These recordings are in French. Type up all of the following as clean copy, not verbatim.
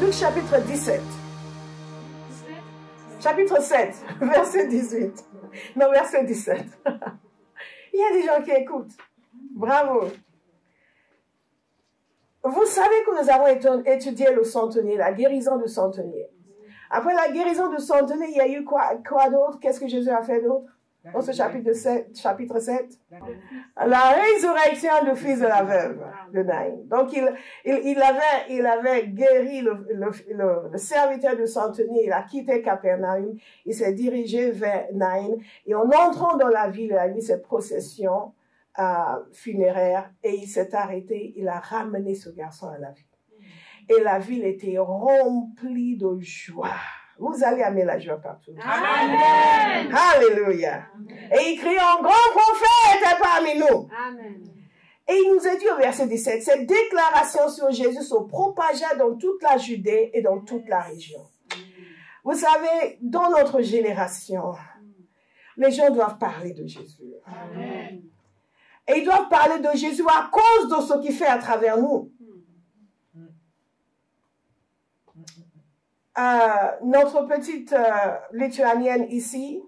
Luc chapitre 17. Chapitre 7, verset 18. Non, verset 17. Il y a des gens qui écoutent. Bravo. Vous savez que nous avons étudié le centenier, la guérison du centenier. Après la guérison du centenier, il y a eu quoi d'autre? Qu'est-ce que Jésus a fait d'autre? Dans ce chapitre 7, la résurrection du fils de la veuve de Naïn. Donc, il avait guéri le serviteur du centenier. Il a quitté Capernaum. Il s'est dirigé vers Naïn. Et en entrant dans la ville, il a vu cette procession funéraire. Et il s'est arrêté. Il a ramené ce garçon à la vie. Et la ville était remplie de joie. Vous allez amener la joie partout. Amen. Alléluia. Et il crie, un grand prophète est parmi nous. Amen. Et il nous a dit au verset 17, cette déclaration sur Jésus se propagea dans toute la Judée et dans toute la région. Vous savez, dans notre génération, les gens doivent parler de Jésus. Amen. Et ils doivent parler de Jésus à cause de ce qu'il fait à travers nous. Notre petite lituanienne ici,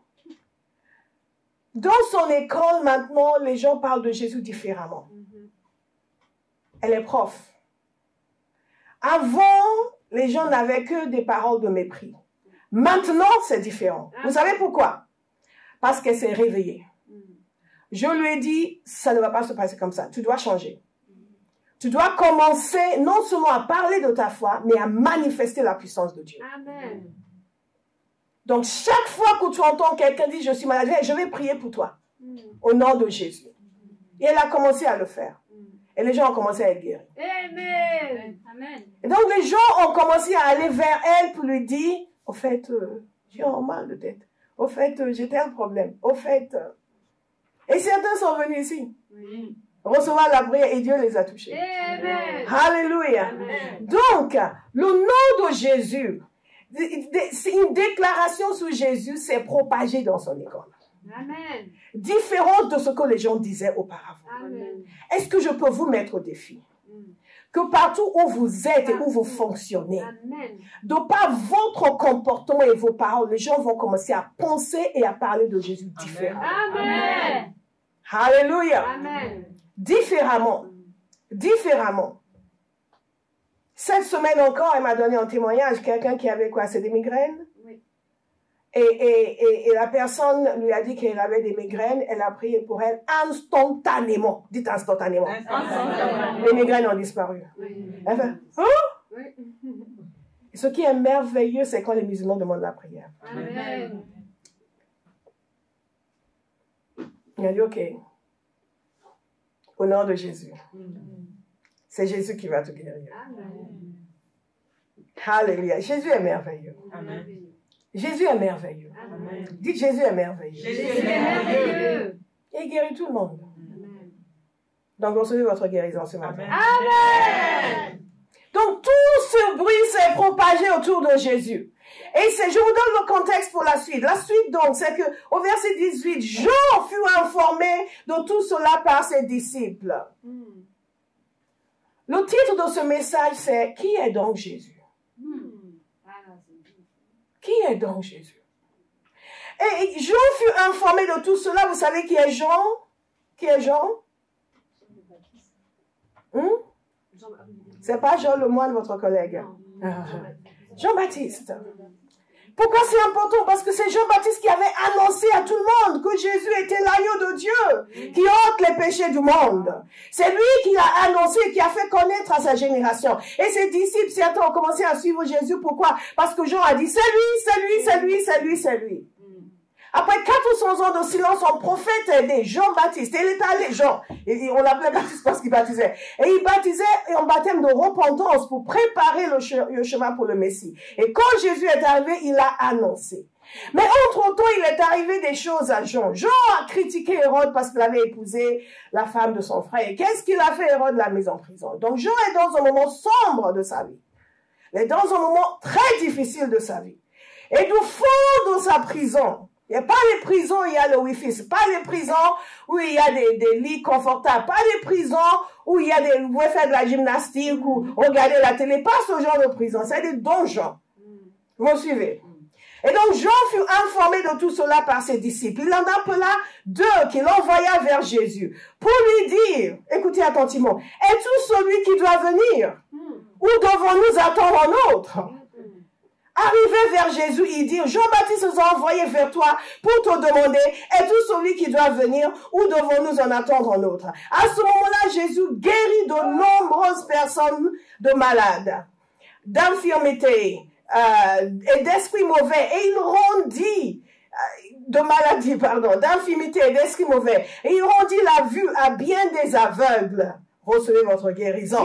dans son école maintenant, les gens parlent de Jésus différemment. Elle est prof. Avant, les gens n'avaient que des paroles de mépris. Maintenant, c'est différent. Vous savez pourquoi? Parce qu'elle s'est réveillée. Je lui ai dit, ça ne va pas se passer comme ça. Tu dois changer. Tu dois commencer non seulement à parler de ta foi, mais à manifester la puissance de Dieu. Amen. Donc, chaque fois que tu entends quelqu'un dire, je suis malade, je vais prier pour toi, au nom de Jésus. Et elle a commencé à le faire. Et les gens ont commencé à être guéris. Amen. Amen. Et donc, les gens ont commencé à aller vers elle pour lui dire, au fait, j'ai un mal de tête. Au fait, j'ai tel problème. Au fait... Et certains sont venus ici. Oui. Recevoir la prière et Dieu les a touchés. Amen. Alléluia. Amen. Donc, le nom de Jésus, une déclaration sur Jésus s'est propagée dans son école. Amen. Différente de ce que les gens disaient auparavant. Amen. Est-ce que je peux vous mettre au défi? Que partout où vous êtes et où vous fonctionnez, Amen. de par votre comportement et vos paroles, les gens vont commencer à penser et à parler de Jésus différemment. Amen. Alléluia. Amen. Différemment. Différemment. Cette semaine encore, elle m'a donné un témoignage, quelqu'un qui avait quoi? C'est des migraines? Oui. Et la personne lui a dit qu'elle avait des migraines. Elle a prié pour elle instantanément. Dites instantanément. Instantanément. Les migraines ont disparu. Oui. Elle fait, hein? Oui. Et ce qui est merveilleux, c'est quand les musulmans demandent la prière. Amen. Il a dit, ok, au nom de Jésus, c'est Jésus qui va te guérir. Amen. Alléluia. Jésus est merveilleux. Amen. Jésus est merveilleux. Amen. Dites, Jésus est merveilleux. Jésus est merveilleux. Et il guérit tout le monde. Amen. Donc, recevez votre guérison ce matin. Amen. Donc, tout ce bruit s'est propagé autour de Jésus. Et je vous donne le contexte pour la suite. La suite, donc, c'est que au verset 18, Jean fut informé de tout cela par ses disciples. Le titre de ce message, c'est « Qui est donc Jésus ?» Qui est donc Jésus? Et Jean fut informé de tout cela. Vous savez qui est Jean? Qui est Jean? C'est pas Jean le moine, votre collègue. Jean-Baptiste. Pourquoi c'est important? Parce que c'est Jean-Baptiste qui avait annoncé à tout le monde que Jésus était l'agneau de Dieu, qui ôte les péchés du monde. C'est lui qui l'a annoncé, qui a fait connaître à sa génération. Et ses disciples, certains ont commencé à suivre Jésus. Pourquoi? Parce que Jean a dit, c'est lui, c'est lui, c'est lui, c'est lui, c'est lui. Après 400 ans de silence, son prophète est né, Jean-Baptiste. Et il est allé, Jean, et on l'appelait Baptiste parce qu'il baptisait. Et il baptisait en baptême de repentance pour préparer le chemin pour le Messie. Et quand Jésus est arrivé, il a annoncé. Mais entre-temps, il est arrivé des choses à Jean. Jean a critiqué Hérode parce qu'il avait épousé la femme de son frère. Et qu'est-ce qu'il a fait? Hérode l'a mis en prison. Donc Jean est dans un moment sombre de sa vie. Il est dans un moment très difficile de sa vie. Et du fond de sa prison, Il n'y a pas les prisons où il y a le Wi-Fi. C'est pas les prisons où il y a des lits confortables. Pas les prisons où il y a vous pouvez faire de la gymnastique ou regarder la télé. Pas ce genre de prison. C'est des donjons. Vous me suivez? Et donc Jean fut informé de tout cela par ses disciples. Il en appela 2 qu'il envoya vers Jésus pour lui dire, écoutez attentivement, es-tu celui qui doit venir? Ou devons-nous attendre un autre? Arrivé vers Jésus, il dit, Jean-Baptiste nous a envoyé vers toi pour te demander, es-tu celui qui doit venir ou devons-nous en attendre un autre? À ce moment-là, Jésus guérit de nombreuses personnes de malades, d'infirmités et d'esprits mauvais. Et il rendit, d'infirmité et d'esprits mauvais. Et il rendit la vue à bien des aveugles. Recevez votre guérison.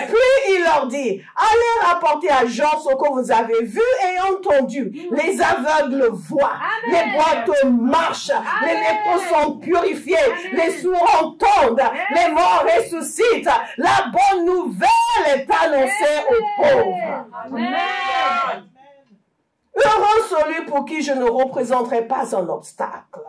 Puis il leur dit, allez rapporter à Jean ce que vous avez vu et entendu. Les aveugles voient, les boiteux marchent, les lépreux sont purifiés, les sourds entendent, les morts ressuscitent. La bonne nouvelle est annoncée aux pauvres. Amen. Heureux celui pour qui je ne représenterai pas un obstacle.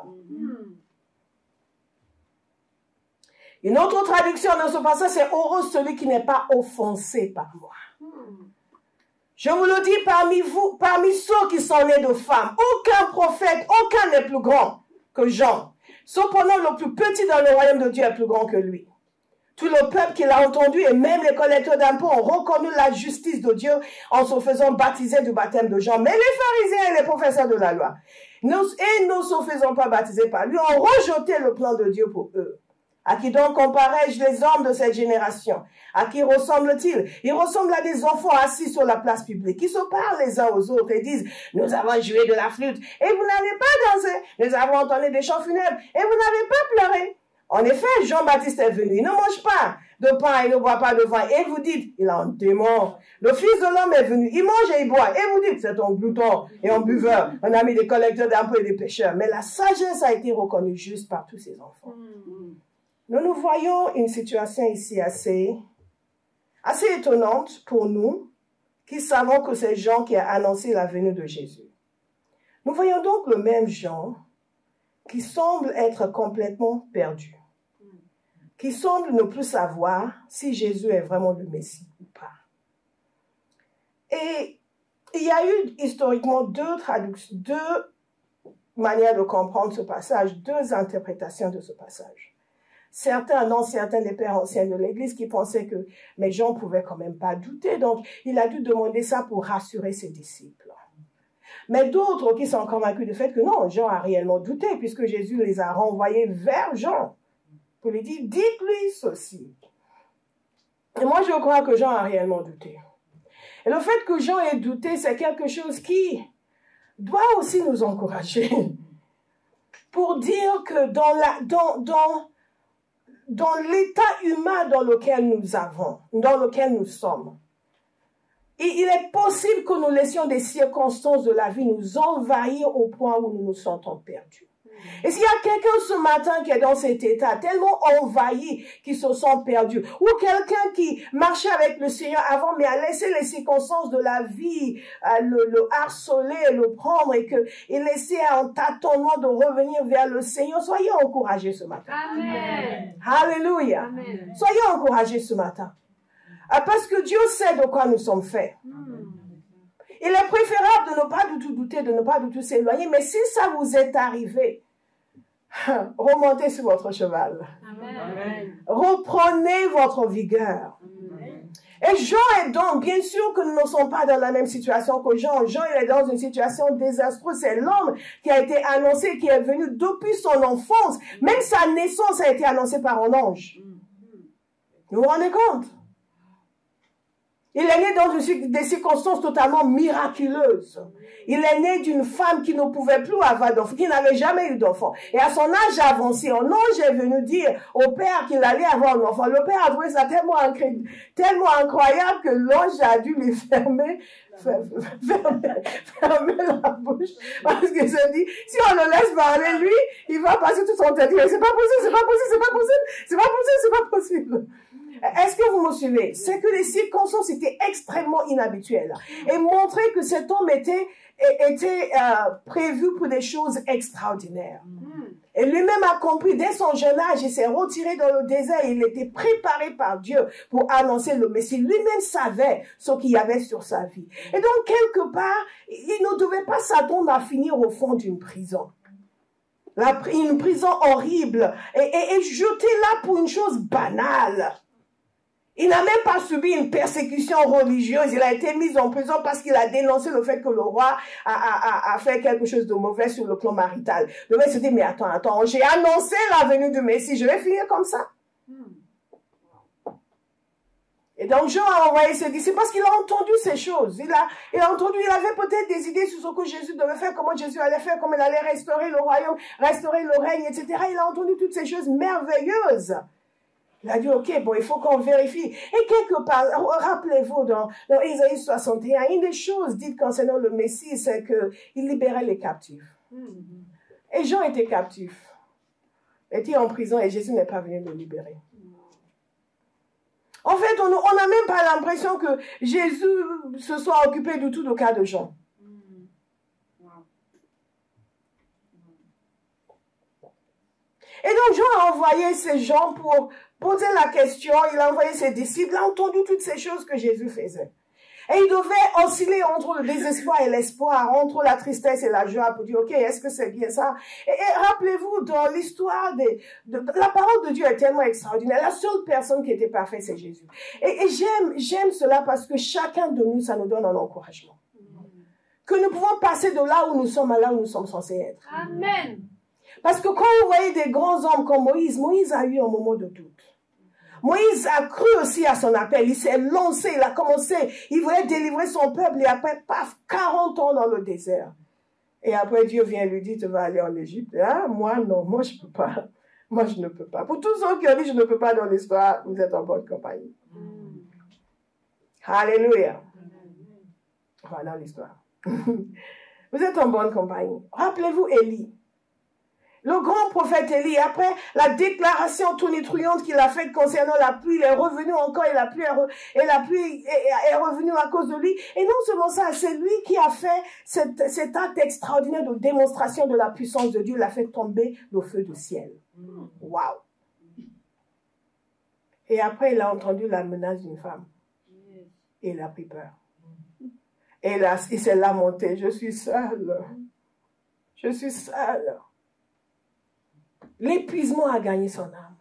Une autre traduction de ce passage, c'est « Heureux celui qui n'est pas offensé par moi ». Je vous le dis, parmi vous, parmi ceux qui sont nés de femmes, aucun prophète, aucun n'est plus grand que Jean. Cependant, le plus petit dans le royaume de Dieu est plus grand que lui. Tout le peuple qui l'a entendu et même les collecteurs d'impôts ont reconnu la justice de Dieu en se faisant baptiser du baptême de Jean. Mais les pharisiens et les professeurs de la loi, ne se faisant pas baptiser par lui, ont rejeté le plan de Dieu pour eux. À qui donc comparais-je les hommes de cette génération? À qui ressemblent-ils? Ils ressemblent à des enfants assis sur la place publique, qui se parlent les uns aux autres et disent, nous avons joué de la flûte et vous n'avez pas dansé. Nous avons entendu des chants funèbres et vous n'avez pas pleuré. En effet, Jean-Baptiste est venu. Il ne mange pas de pain et ne boit pas de vin. Et vous dites, il a un démon. Le Fils de l'homme est venu. Il mange et il boit. Et vous dites, c'est un glouton et un buveur, un ami des collecteurs d'impôts et des pécheurs. Mais la sagesse a été reconnue juste par tous ces enfants. Nous voyons une situation ici assez étonnante pour nous, qui savons que c'est Jean qui a annoncé la venue de Jésus. Nous voyons donc le même Jean qui semble être complètement perdu, qui semble ne plus savoir si Jésus est vraiment le Messie ou pas. Et il y a eu historiquement deux manières de comprendre ce passage, 2 interprétations de ce passage. Certains des pères anciens de l'Église qui pensaient que mais Jean pouvait quand même pas douter, donc il a dû demander ça pour rassurer ses disciples. Mais d'autres qui sont convaincus du fait que non, Jean a réellement douté puisque Jésus les a renvoyés vers Jean pour lui dire, dites-lui ceci. Et moi je crois que Jean a réellement douté. Et le fait que Jean ait douté, c'est quelque chose qui doit aussi nous encourager pour dire que dans l'état humain dans lequel nous sommes, il est possible que nous laissions des circonstances de la vie nous envahir au point où nous nous sentons perdus. Et s'il y a quelqu'un ce matin qui est dans cet état, tellement envahi, qui se sent perdu, ou quelqu'un qui marchait avec le Seigneur avant, mais a laissé les circonstances de la vie le harceler, le prendre, et qu'il laissait un tâtonnement de revenir vers le Seigneur, soyez encouragés ce matin. Amen. Alléluia. Amen. Soyez encouragés ce matin. Parce que Dieu sait de quoi nous sommes faits. Il est préférable de ne pas du tout douter, de ne pas du tout s'éloigner, mais si ça vous est arrivé, remontez sur votre cheval. Amen. Reprenez votre vigueur. Amen. Et Jean est donc, bien sûr que nous ne sommes pas dans la même situation que Jean. Jean, il est dans une situation désastreuse. C'est l'homme qui a été annoncé, qui est venu depuis son enfance. Même sa naissance a été annoncée par un ange. Vous vous rendez compte? Il est né dans des circonstances totalement miraculeuses. Il est né d'une femme qui ne pouvait plus avoir d'enfant, qui n'avait jamais eu d'enfant. Et à son âge avancé, un ange est venu dire au père qu'il allait avoir un enfant. Le père a trouvé ça tellement incroyable que l'ange a dû lui fermer la bouche. Parce qu'il se dit, si on le laisse parler, lui, il va passer tout son temps. C'est pas possible, c'est pas possible, c'est pas possible, c'est pas possible, c'est pas possible. Est-ce que vous me suivez? C'est que les circonstances étaient extrêmement inhabituelles et montraient que cet homme était prévu pour des choses extraordinaires. Et lui-même a compris, dès son jeune âge, il s'est retiré dans le désert, il était préparé par Dieu pour annoncer le Messie. Lui-même savait ce qu'il y avait sur sa vie. Et donc, quelque part, il ne devait pas s'attendre à finir au fond d'une prison. Une prison horrible et jeté là pour une chose banale. Il n'a même pas subi une persécution religieuse. Il a été mis en prison parce qu'il a dénoncé le fait que le roi a fait quelque chose de mauvais sur le plan marital. Le mec se dit, mais attends, j'ai annoncé la venue du Messie, je vais finir comme ça. Et donc Jean a envoyé ses disciples parce qu'il a entendu ces choses. Il avait peut-être des idées sur ce que Jésus devait faire, comment Jésus allait faire, comment il allait restaurer le royaume, restaurer le règne, etc. Il a entendu toutes ces choses merveilleuses. Il a dit, ok, bon, il faut qu'on vérifie. Et quelque part, rappelez-vous, dans Isaïe 61, une des choses dites concernant le Messie, c'est qu'il libérait les captifs. Et Jean était captif. Il était en prison et Jésus n'est pas venu le libérer. En fait, on n'a même pas l'impression que Jésus se soit occupé du tout du cas de Jean. Et donc, Jean a envoyé ces gens pour poser la question, il a envoyé ses disciples, il a entendu toutes ces choses que Jésus faisait. Et il devait osciller entre le désespoir et l'espoir, entre la tristesse et la joie pour dire, ok, est-ce que c'est bien ça? Et rappelez-vous, dans l'histoire la parole de Dieu est tellement extraordinaire. La seule personne qui était parfaite, c'est Jésus. Et j'aime cela parce que chacun de nous, ça nous donne un encouragement. Que nous pouvons passer de là où nous sommes à là où nous sommes censés être. Amen. Parce que quand vous voyez des grands hommes comme Moïse a eu un moment de doute. Moïse a cru aussi à son appel, il s'est lancé, il a commencé, il voulait délivrer son peuple et après, paf, 40 ans dans le désert. Et après Dieu vient lui dire, tu vas aller en Égypte. Ah, moi non, moi je peux pas. Moi je ne peux pas. Pour tous ceux qui ont dit je ne peux pas dans l'histoire, vous êtes en bonne compagnie. Alléluia. Voilà l'histoire. Vous êtes en bonne compagnie. Rappelez-vous Élie. Le grand prophète Élie, après la déclaration tonitruante qu'il a faite concernant la pluie, il est revenu encore et la pluie est revenue à cause de lui. Et non seulement ça, c'est lui qui a fait cet acte extraordinaire de démonstration de la puissance de Dieu. Il a fait tomber le feu du ciel. Waouh! Et après, il a entendu la menace d'une femme. Et il a pris peur. Et là, il s'est lamenté. Je suis seul. Je suis seul. L'épuisement a gagné son âme.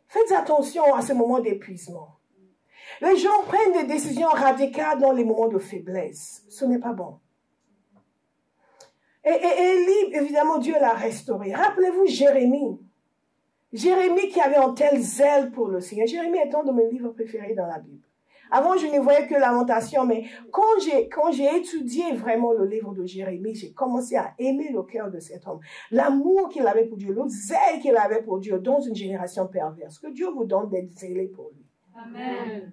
Faites attention à ce moment d'épuisement. Les gens prennent des décisions radicales dans les moments de faiblesse. Ce n'est pas bon. Et Élie, évidemment, Dieu l'a restauré. Rappelez-vous Jérémie. Jérémie qui avait un tel zèle pour le Seigneur. Jérémie est un de mes livres préférés dans la Bible. Avant, je ne voyais que Lamentation, mais quand j'ai étudié vraiment le livre de Jérémie, j'ai commencé à aimer le cœur de cet homme. L'amour qu'il avait pour Dieu, le zèle qu'il avait pour Dieu dans une génération perverse. Que Dieu vous donne d'être zélé pour lui. Amen.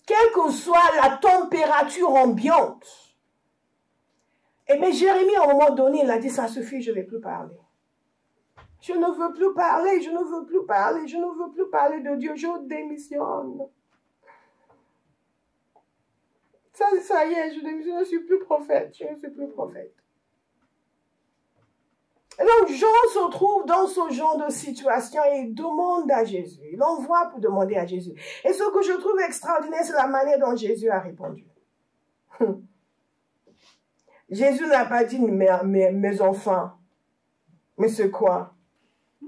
Quelle que soit la température ambiante. Et mais Jérémie, à un moment donné, il a dit, ça suffit, je ne vais plus parler. Je ne veux plus parler, je ne veux plus parler, je ne veux plus parler de Dieu, je démissionne. Ça y est, je ne suis plus prophète, je ne suis plus prophète. Et donc, Jean se trouve dans ce genre de situation et il demande à Jésus. Il envoie pour demander à Jésus. Et ce que je trouve extraordinaire, c'est la manière dont Jésus a répondu. Jésus n'a pas dit, mes enfants, mais c'est quoi?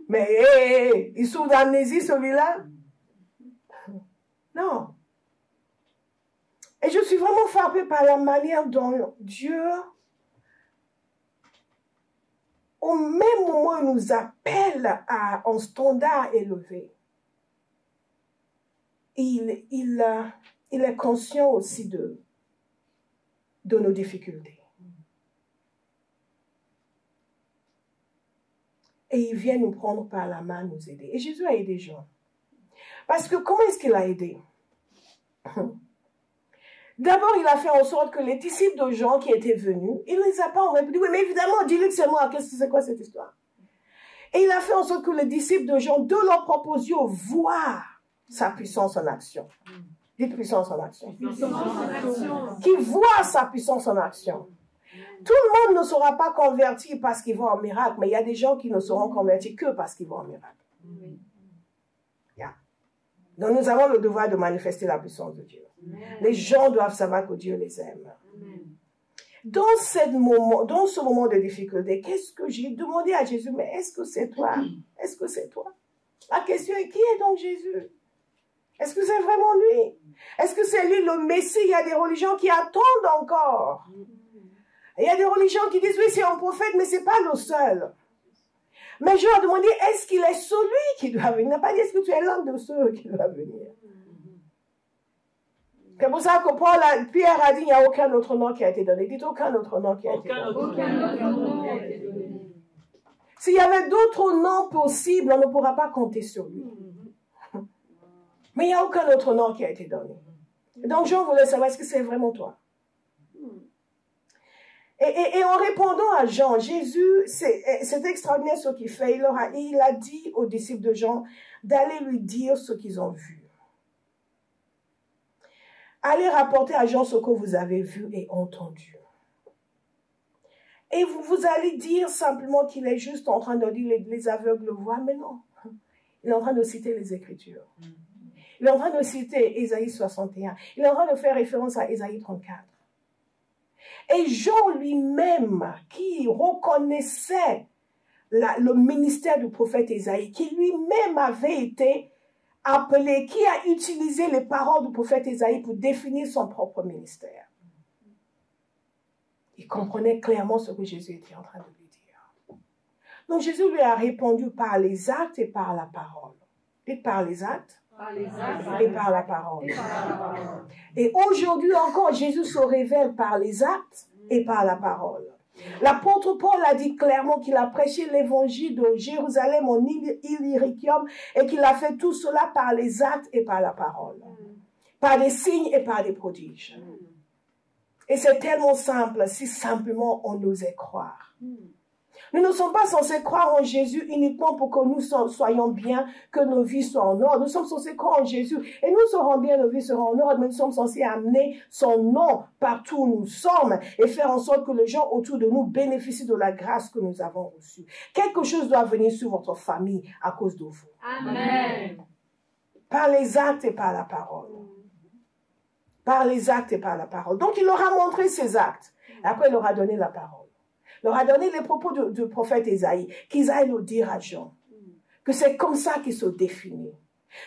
Mais il souffre d'amnésie celui-là? Non. Et je suis vraiment frappée par la manière dont Dieu, au même moment, nous appelle à un standard élevé. Il est conscient aussi de nos difficultés. Et il vient nous prendre par la main, nous aider. Et Jésus a aidé Jean. Parce que comment est-ce qu'il a aidé? D'abord, il a fait en sorte que les disciples de Jean qui étaient venus, il ne les a pas envoyés. Oui, mais évidemment, dis-lui que c'est moi. C'est quoi cette histoire? Et il a fait en sorte que les disciples de Jean, de leur propre yeux, voient sa puissance en action. Dites puissance en action. Puissance en action. Qui voit sa puissance en action. Tout le monde ne sera pas converti parce qu'ils vont en miracle, mais il y a des gens qui ne seront convertis que parce qu'ils vont en miracle. Yeah. Donc nous avons le devoir de manifester la puissance de Dieu. Les gens doivent savoir que Dieu les aime. Dans ce moment de difficulté, qu'est-ce que j'ai demandé à Jésus? Mais est-ce que c'est toi? Est-ce que c'est toi? La question est, qui est donc Jésus? Est-ce que c'est vraiment lui? Est-ce que c'est lui le Messie? Il y a des religions qui attendent encore. Il y a des religions qui disent, oui, c'est un prophète, mais ce n'est pas le seul. Mais je leur ai demandé, est-ce qu'il est celui qui doit venir? Il n'a pas dit, est-ce que tu es l'un de ceux qui doivent venir? C'est pour ça que Pierre a dit, il n'y a aucun autre nom qui a été donné. Dites aucun autre nom qui a été donné. Aucun autre nom qui a été donné. S'il y avait d'autres noms possibles, on ne pourra pas compter sur lui. Mais il n'y a aucun autre nom qui a été donné. Donc Jean voulait savoir, est-ce que c'est vraiment toi? Et en répondant à Jean, Jésus, c'est extraordinaire ce qu'il fait. Il a dit aux disciples de Jean d'aller lui dire ce qu'ils ont vu. Allez rapporter à Jean ce que vous avez vu et entendu. Et vous allez dire simplement qu'il est juste en train de dire les aveugles voient, mais non. Il est en train de citer les Écritures. Il est en train de citer Ésaïe 61. Il est en train de faire référence à Ésaïe 34. Et Jean lui-même, qui reconnaissait le ministère du prophète Ésaïe, qui lui-même avait été appelé, qui a utilisé les paroles du prophète Ésaïe pour définir son propre ministère. Il comprenait clairement ce que Jésus était en train de lui dire. Donc Jésus lui a répondu par les actes et par la parole. Dites par les actes. Et par la parole. Et aujourd'hui encore, Jésus se révèle par les actes et par la parole. L'apôtre Paul a dit clairement qu'il a prêché l'évangile de Jérusalem en Illyricum et qu'il a fait tout cela par les actes et par la parole. Par des signes et par des prodiges. Et c'est tellement simple si simplement on osait croire. Nous ne sommes pas censés croire en Jésus uniquement pour que nous soyons bien, que nos vies soient en ordre. Nous sommes censés croire en Jésus et nous serons bien, nos vies seront en ordre, mais nous sommes censés amener son nom partout où nous sommes et faire en sorte que les gens autour de nous bénéficient de la grâce que nous avons reçue. Quelque chose doit venir sur votre famille à cause de vous. Amen. Par les actes et par la parole. Par les actes et par la parole. Donc il leur a montré ses actes. Après il leur a donné la parole. Il leur a donné les propos du prophète Ésaïe, qu'ils aillent le dire à Jean. Que c'est comme ça qu'il se définit.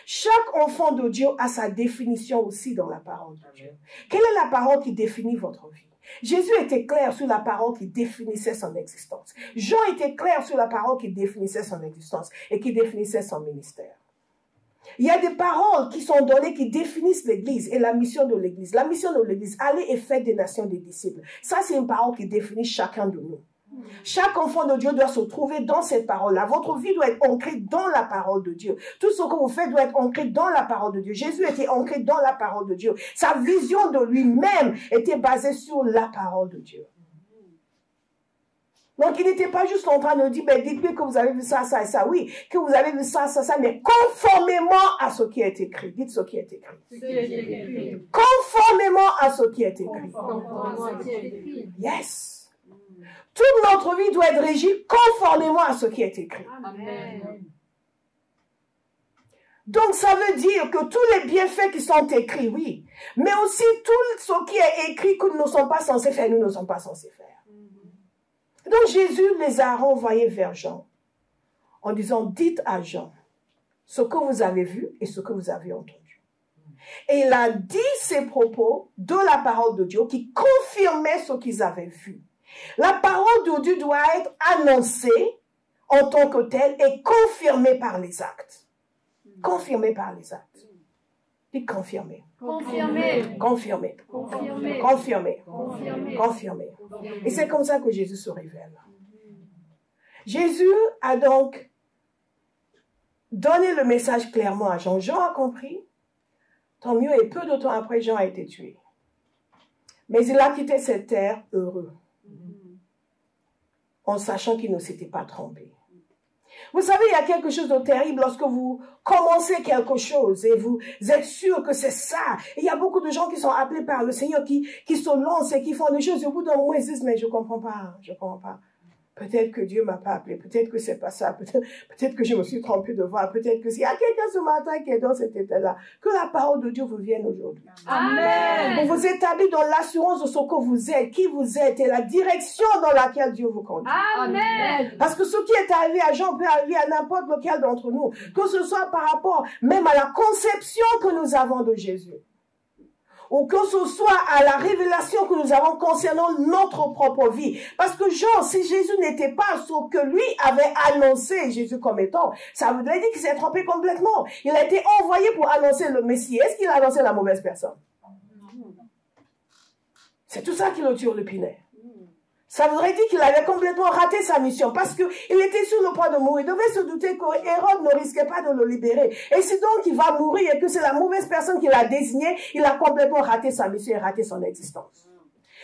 Chaque enfant de Dieu a sa définition aussi dans la parole de Dieu. Quelle est la parole qui définit votre vie? Jésus était clair sur la parole qui définissait son existence. Jean était clair sur la parole qui définissait son existence et qui définissait son ministère. Il y a des paroles qui sont données qui définissent l'Église et la mission de l'Église. La mission de l'Église, allez et faites des nations des disciples. Ça, c'est une parole qui définit chacun de nous. Chaque enfant de Dieu doit se trouver dans cette parole-là. Votre vie doit être ancrée dans la parole de Dieu. Tout ce que vous faites doit être ancré dans la parole de Dieu. Jésus était ancré dans la parole de Dieu. Sa vision de lui-même était basée sur la parole de Dieu. Donc, il n'était pas juste en train de dire, ben, dites-lui que vous avez vu ça, ça et ça. Oui, que vous avez vu ça, ça, ça, mais conformément à ce qui est écrit. Dites ce qui est écrit. Conformément à ce qui est écrit. Yes. Toute notre vie doit être régie conformément à ce qui est écrit. Amen. Donc, ça veut dire que tous les bienfaits qui sont écrits, oui, mais aussi tout ce qui est écrit que nous ne sommes pas censés faire, nous ne sommes pas censés faire. Donc Jésus les a renvoyés vers Jean en disant, dites à Jean ce que vous avez vu et ce que vous avez entendu. Et il a dit ces propos de la parole de Dieu qui confirmaient ce qu'ils avaient vu. La parole de Dieu doit être annoncée en tant que telle et confirmée par les actes. Confirmée par les actes. Dites confirmée. Confirmé. Confirmé. Confirmé. Confirmé. Confirmé. Confirmé. Et c'est comme ça que Jésus se révèle. Jésus a donc donné le message clairement à Jean. Jean a compris. Tant mieux, et peu de temps après, Jean a été tué. Mais il a quitté cette terre heureux, en sachant qu'il ne s'était pas trompé. Vous savez, il y a quelque chose de terrible lorsque vous commencez quelque chose et vous êtes sûr que c'est ça. Et il y a beaucoup de gens qui sont appelés par le Seigneur, qui se lancent et qui font des choses. Et au bout d'un moment, ils disent, mais je comprends pas. Peut-être que Dieu m'a pas appelé, peut-être que c'est pas ça, peut-être que je me suis trompée de voie, peut-être que s'il y a quelqu'un ce matin qui est dans cet état-là, que la parole de Dieu vous vienne aujourd'hui. Amen. Pour vous établir dans l'assurance de ce que vous êtes, qui vous êtes et la direction dans laquelle Dieu vous conduit. Amen. Parce que ce qui est arrivé à Jean peut arriver à n'importe lequel d'entre nous, que ce soit par rapport même à la conception que nous avons de Jésus, ou que ce soit à la révélation que nous avons concernant notre propre vie. Parce que Jean, si Jésus n'était pas ce que lui avait annoncé Jésus comme étant, ça voudrait dire qu'il s'est trompé complètement. Il a été envoyé pour annoncer le Messie. Est-ce qu'il a annoncé la mauvaise personne? C'est tout ça qui le turlupinait. Ça voudrait dire qu'il avait complètement raté sa mission parce qu'il était sur le point de mourir. Il devait se douter qu'Hérode ne risquait pas de le libérer. Et si donc il va mourir et que c'est la mauvaise personne qu'il a désignée, il a complètement raté sa mission et raté son existence.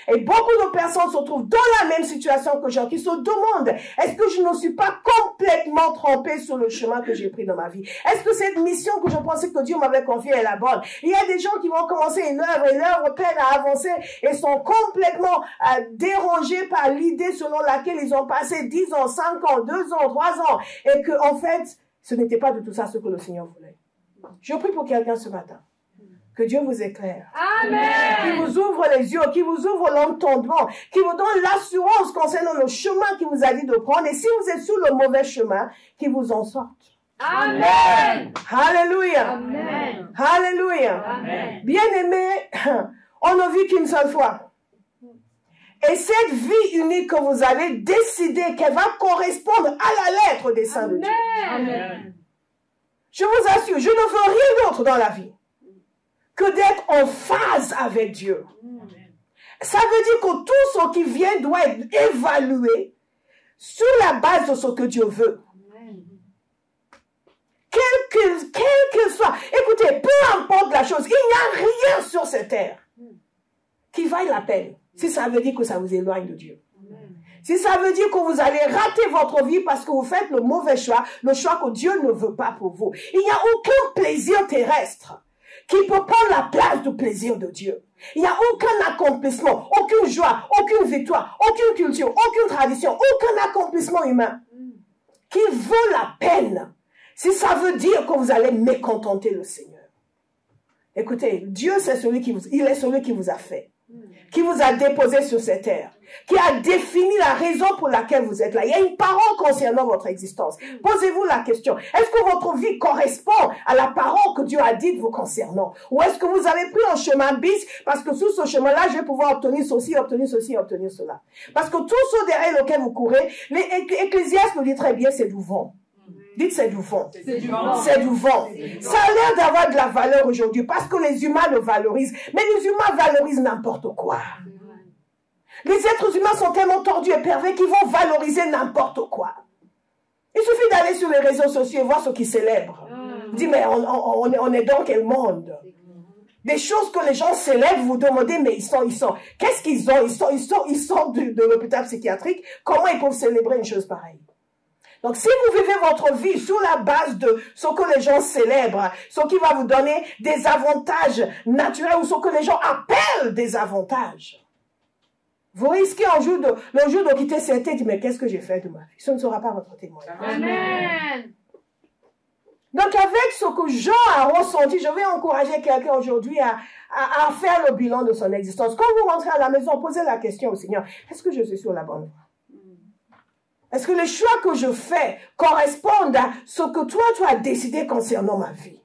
Et beaucoup de personnes se trouvent dans la même situation que Jean, qui se demandent, est-ce que je ne suis pas complètement trompé sur le chemin que j'ai pris dans ma vie? Est-ce que cette mission que je pensais que Dieu m'avait confiée est la bonne? Il y a des gens qui vont commencer une œuvre et l'œuvre peine à avancer et sont complètement dérangés par l'idée selon laquelle ils ont passé 10 ans, 5 ans, 2 ans, 3 ans et que, en fait, ce n'était pas de tout ça ce que le Seigneur voulait. Je prie pour quelqu'un ce matin. Que Dieu vous éclaire. Amen. Qui vous ouvre les yeux, qui vous ouvre l'entendement, qui vous donne l'assurance concernant le chemin qu'il vous a dit de prendre. Et si vous êtes sur le mauvais chemin, qu'il vous en sorte. Amen. Alléluia. Amen. Alléluia. Amen. Bien-aimés, on ne vit qu'une seule fois. Et cette vie unique que vous avez décidé qu'elle va correspondre à la lettre des saints de Dieu. Amen. Je vous assure, je ne veux rien d'autre dans la vie que d'être en phase avec Dieu. Ça veut dire que tout ce qui vient doit être évalué sur la base de ce que Dieu veut. Quel qu'il soit. Écoutez, peu importe la chose, il n'y a rien sur cette terre qui vaille la peine si ça veut dire que ça vous éloigne de Dieu. Si ça veut dire que vous allez rater votre vie parce que vous faites le mauvais choix, le choix que Dieu ne veut pas pour vous. Il n'y a aucun plaisir terrestre qui peut prendre la place du plaisir de Dieu. Il n'y a aucun accomplissement, aucune joie, aucune victoire, aucune culture, aucune tradition, aucun accomplissement humain qui vaut la peine si ça veut dire que vous allez mécontenter le Seigneur. Écoutez, Dieu, c'est celui qui il est celui qui vous a fait, qui vous a déposé sur cette terre, qui a défini la raison pour laquelle vous êtes là. Il y a une parole concernant votre existence. Posez-vous la question, est-ce que votre vie correspond à la parole que Dieu a dite vous concernant? Ou est-ce que vous avez pris un chemin bis parce que sur ce chemin-là, je vais pouvoir obtenir ceci, obtenir cela? Parce que tout ce derrière lequel vous courez, l'Ecclésiaste nous dit très bien, c'est du vent. Dites, c'est du vent. C'est du vent. Ça a l'air d'avoir de la valeur aujourd'hui parce que les humains le valorisent. Mais les humains valorisent n'importe quoi. Les êtres humains sont tellement tordus et pervers qu'ils vont valoriser n'importe quoi. Il suffit d'aller sur les réseaux sociaux et voir ce qu'ils célèbrent. Vous dites, mais on est dans quel monde? Des choses que les gens célèbrent, vous demandez, mais ils sont, qu'est-ce qu'ils ont? Ils sortent de l'hôpital psychiatrique. Comment ils peuvent célébrer une chose pareille? Donc, si vous vivez votre vie sur la base de ce que les gens célèbrent, ce qui va vous donner des avantages naturels ou ce que les gens appellent des avantages, vous risquez le jour de quitter cette tête, mais qu'est-ce que j'ai fait de ma vie? Ce ne sera pas votre témoignage. Amen. Donc, avec ce que Jean a ressenti, je vais encourager quelqu'un aujourd'hui à faire le bilan de son existence. Quand vous rentrez à la maison, posez la question au Seigneur, est-ce que je suis sur la bonne voie? Est-ce que les choix que je fais correspondent à ce que toi, tu as décidé concernant ma vie?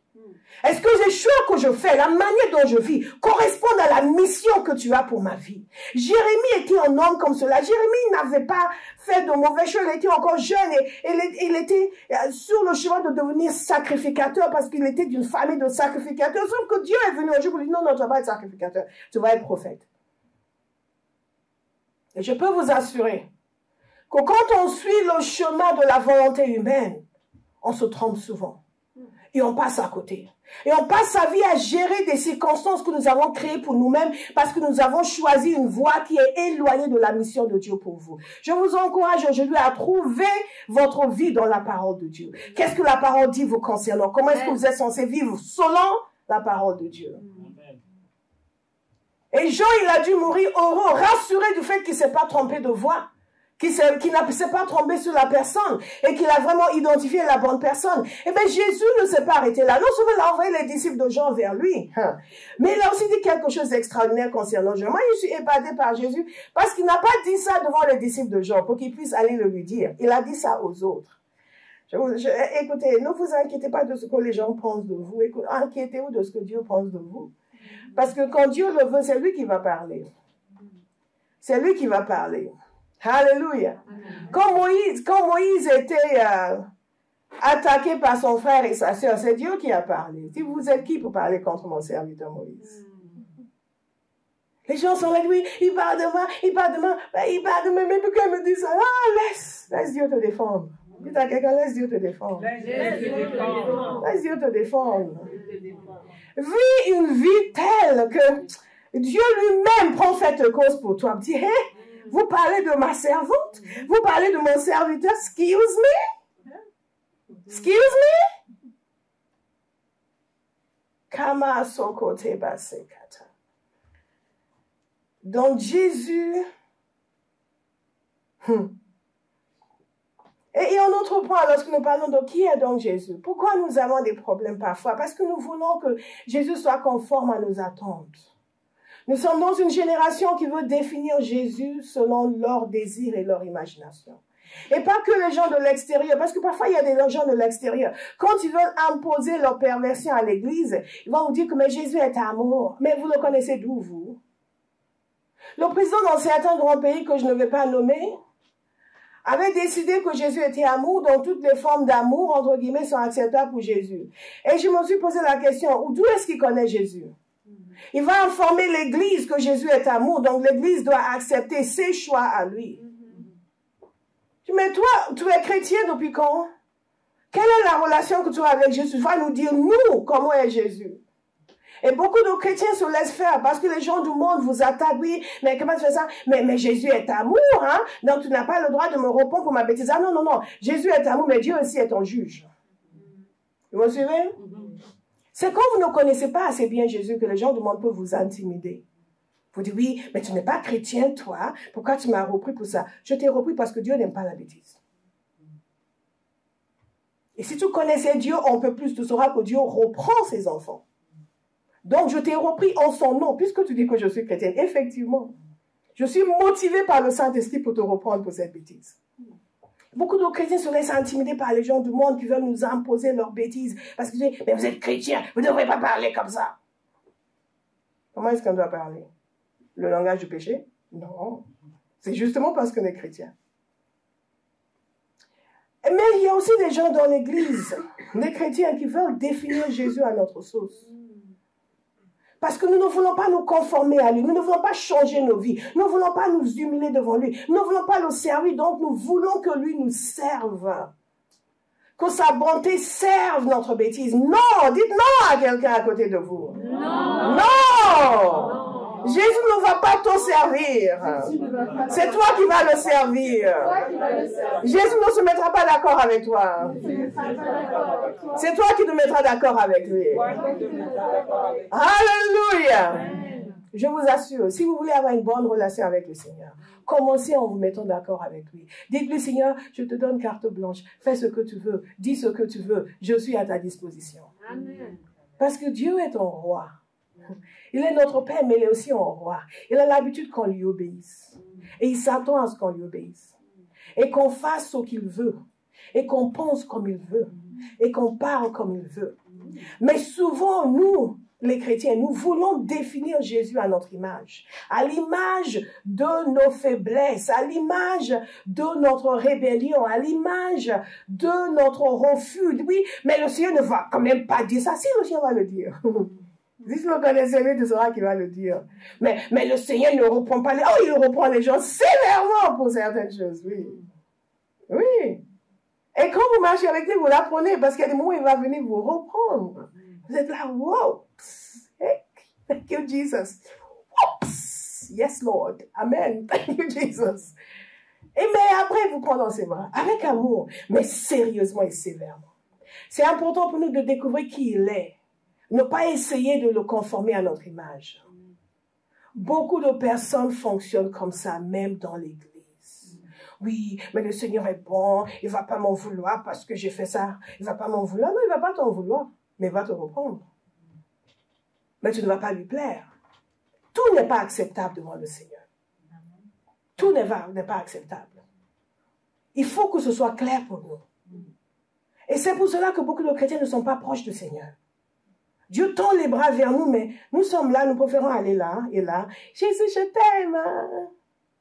Est-ce que les choix que je fais, la manière dont je vis, correspondent à la mission que tu as pour ma vie? Jérémie était un homme comme cela. Jérémie n'avait pas fait de mauvais choix. Il était encore jeune et il était sur le chemin de devenir sacrificateur parce qu'il était d'une famille de sacrificateurs. Sauf que Dieu est venu un jour pour lui dire, non, tu ne vas pas être sacrificateur, tu vas être prophète. Et je peux vous assurer que quand on suit le chemin de la volonté humaine, on se trompe souvent. Et on passe à côté. Et on passe sa vie à gérer des circonstances que nous avons créées pour nous-mêmes parce que nous avons choisi une voie qui est éloignée de la mission de Dieu pour vous. Je vous encourage aujourd'hui à trouver votre vie dans la parole de Dieu. Qu'est-ce que la parole dit vous concernant? Comment est-ce que vous êtes censé vivre selon la parole de Dieu? Et Jean, il a dû mourir heureux, rassuré du fait qu'il ne s'est pas trompé de voie. Qu'il ne s'est pas trompé sur la personne et qu'il a vraiment identifié la bonne personne. Eh bien, Jésus ne s'est pas arrêté là. Non seulement il a envoyé les disciples de Jean vers lui, mais il a aussi dit quelque chose d'extraordinaire concernant Jean. Moi, je suis épatée par Jésus parce qu'il n'a pas dit ça devant les disciples de Jean pour qu'ils puissent aller le lui dire. Il a dit ça aux autres. Écoutez, ne vous inquiétez pas de ce que les gens pensent de vous. Inquiétez-vous de ce que Dieu pense de vous. Parce que quand Dieu le veut, c'est lui qui va parler. C'est lui qui va parler. Alléluia. Quand Moïse était attaqué par son frère et sa sœur, c'est Dieu qui a parlé. Si vous êtes qui pour parler contre mon serviteur Moïse? Les gens sont là, oui, il parle de moi, il parle de moi, mais pourquoi il me dit ça? Ah, laisse Dieu te défendre. Dis à quelqu'un, laisse Dieu te défendre. Laisse Dieu te défendre. Vis une vie telle que Dieu lui-même prend fait cause pour toi. Dis, hey, vous parlez de ma servante, vous parlez de mon serviteur, excuse me? Excuse me? Kama sokote basekata. Donc Jésus, Et un autre point, lorsque nous parlons de qui est donc Jésus, pourquoi nous avons des problèmes parfois? Parce que nous voulons que Jésus soit conforme à nos attentes. Nous sommes dans une génération qui veut définir Jésus selon leurs désirs et leur imagination. Et pas que les gens de l'extérieur, parce que parfois il y a des gens de l'extérieur. Quand ils veulent imposer leur perversion à l'église, ils vont vous dire que mais Jésus est amour. Mais vous le connaissez d'où, vous? Le président dans certains grands pays que je ne vais pas nommer avait décidé que Jésus était amour, donc toutes les formes d'amour, entre guillemets, sont acceptables pour Jésus. Et je me suis posé la question, d'où est-ce qu'il connaît Jésus? Il va informer l'église que Jésus est amour, donc l'église doit accepter ses choix à lui. Mais toi, tu es chrétien depuis quand? Quelle est la relation que tu as avec Jésus? Tu vas nous dire, nous, comment est Jésus? Et beaucoup de chrétiens se laissent faire parce que les gens du monde vous attaquent. Oui, mais comment tu fais ça? Mais Jésus est amour, hein? Donc tu n'as pas le droit de me répondre pour ma bêtise. Ah non, non, non. Jésus est amour, mais Dieu aussi est ton juge. Vous me suivez? C'est quand vous ne connaissez pas assez bien Jésus que les gens du monde peuvent vous intimider. Vous dites, oui, mais tu n'es pas chrétien, toi. Pourquoi tu m'as repris pour ça? Je t'ai repris parce que Dieu n'aime pas la bêtise. Et si tu connaissais Dieu un peu plus, tu sauras que Dieu reprend ses enfants. Donc, je t'ai repris en son nom, puisque tu dis que je suis chrétienne. Effectivement, je suis motivée par le Saint-Esprit pour te reprendre pour cette bêtise. Beaucoup de chrétiens se laissent intimider par les gens du monde qui veulent nous imposer leurs bêtises. Parce qu'ils disent, mais vous êtes chrétien, vous ne devrez pas parler comme ça. Comment est-ce qu'on doit parler? Le langage du péché? Non. C'est justement parce qu'on est chrétien. Mais il y a aussi des gens dans l'église, des chrétiens qui veulent définir Jésus à notre sauce. Parce que nous ne voulons pas nous conformer à lui. Nous ne voulons pas changer nos vies. Nous ne voulons pas nous humilier devant lui. Nous ne voulons pas le servir. Donc nous voulons que lui nous serve. Que sa bonté serve notre bêtise. Non, dites non à quelqu'un à côté de vous. Non. Non. Jésus ne va pas te servir. C'est toi qui vas le servir. Jésus ne se mettra pas d'accord avec toi. C'est toi qui te mettras d'accord avec lui. Alléluia. Je vous assure, si vous voulez avoir une bonne relation avec le Seigneur, commencez en vous mettant d'accord avec lui. Dites-lui, Seigneur, je te donne carte blanche. Fais ce que tu veux. Dis ce que tu veux. Je suis à ta disposition. Amen. Parce que Dieu est ton roi. Il est notre Père, mais il est aussi un roi. Il a l'habitude qu'on lui obéisse. Et il s'attend à ce qu'on lui obéisse. Et qu'on fasse ce qu'il veut. Et qu'on pense comme il veut. Et qu'on parle comme il veut. Mais souvent, nous, les chrétiens, nous voulons définir Jésus à notre image. À l'image de nos faiblesses. À l'image de notre rébellion. À l'image de notre refus. Oui, mais le Seigneur ne va quand même pas dire ça. Si, le Seigneur va le dire. Si vous le connaissez, lui, tu sauras qu'il va le dire. Mais le Seigneur ne reprend pas les... Oh, il reprend les gens sévèrement pour certaines choses, oui. Oui. Et quand vous marchez avec lui, vous l'apprenez, parce qu'il y a des moments où il va venir vous reprendre. Vous êtes là, wow. Thank you, Jesus. Whoops. Yes, Lord. Amen. Thank you, Jesus. Et mais après, vous prendre dans ses bras, avec amour, mais sérieusement et sévèrement. C'est important pour nous de découvrir qui il est. Ne pas essayer de le conformer à notre image. Beaucoup de personnes fonctionnent comme ça, même dans l'église. Oui, mais le Seigneur est bon, il ne va pas m'en vouloir parce que j'ai fait ça. Il ne va pas m'en vouloir. Non, il ne va pas t'en vouloir, mais il va te reprendre. Mais tu ne vas pas lui plaire. Tout n'est pas acceptable devant le Seigneur. Tout n'est pas acceptable. Il faut que ce soit clair pour nous. Et c'est pour cela que beaucoup de chrétiens ne sont pas proches du Seigneur. Dieu tend les bras vers nous, mais nous sommes là, nous préférons aller là et là. Jésus, je t'aime. Hein?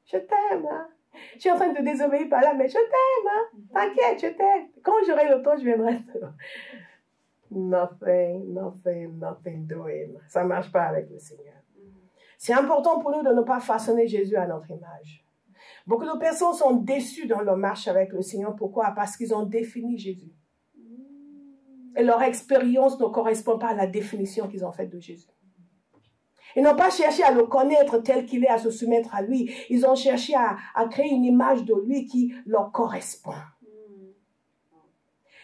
Je t'aime. Hein? Je suis en train de te désobéir par là, mais je t'aime. Hein? T'inquiète, je t'aime. Quand j'aurai le temps, je viendrai. Nothing doing. Ça ne marche pas avec le Seigneur. C'est important pour nous de ne pas façonner Jésus à notre image. Beaucoup de personnes sont déçues dans leur marche avec le Seigneur. Pourquoi? Parce qu'ils ont défini Jésus. Et leur expérience ne correspond pas à la définition qu'ils ont faite de Jésus. Ils n'ont pas cherché à le connaître tel qu'il est, à se soumettre à lui. Ils ont cherché à créer une image de lui qui leur correspond.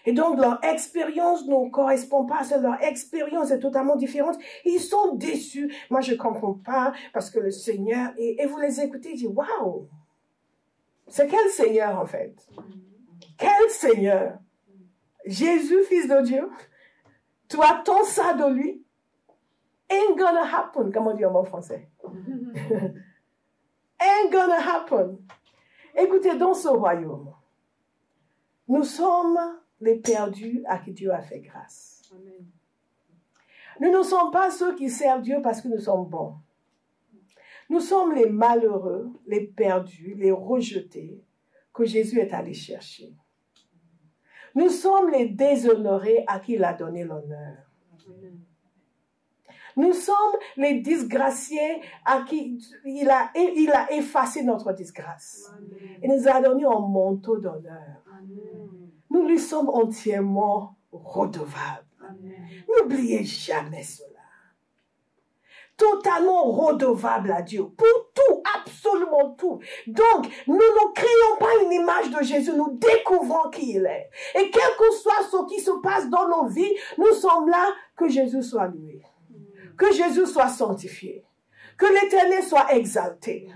Et donc, leur expérience ne correspond pas, leur expérience est totalement différente. Ils sont déçus. Moi, je ne comprends pas parce que le Seigneur... Et vous les écoutez, ils disent, waouh! C'est quel Seigneur, en fait? Quel Seigneur? Jésus, fils de Dieu, tu attends ça de lui? Ain't gonna happen, comme on dit en bon français. Ain't gonna happen. Écoutez, dans ce royaume, nous sommes les perdus à qui Dieu a fait grâce. Amen. Nous ne sommes pas ceux qui servent Dieu parce que nous sommes bons. Nous sommes les malheureux, les perdus, les rejetés que Jésus est allé chercher. Nous sommes les déshonorés à qui il a donné l'honneur. Nous sommes les disgraciés à qui il a effacé notre disgrâce. Il nous a donné un manteau d'honneur. Nous lui sommes entièrement redevables. N'oubliez jamais cela. Totalement redevable à Dieu pour tout, absolument tout. Donc, nous ne créons pas une image de Jésus, nous découvrons qui il est. Et quel que soit ce qui se passe dans nos vies, nous sommes là, que Jésus soit loué, que Jésus soit sanctifié, que l'Éternel soit exalté.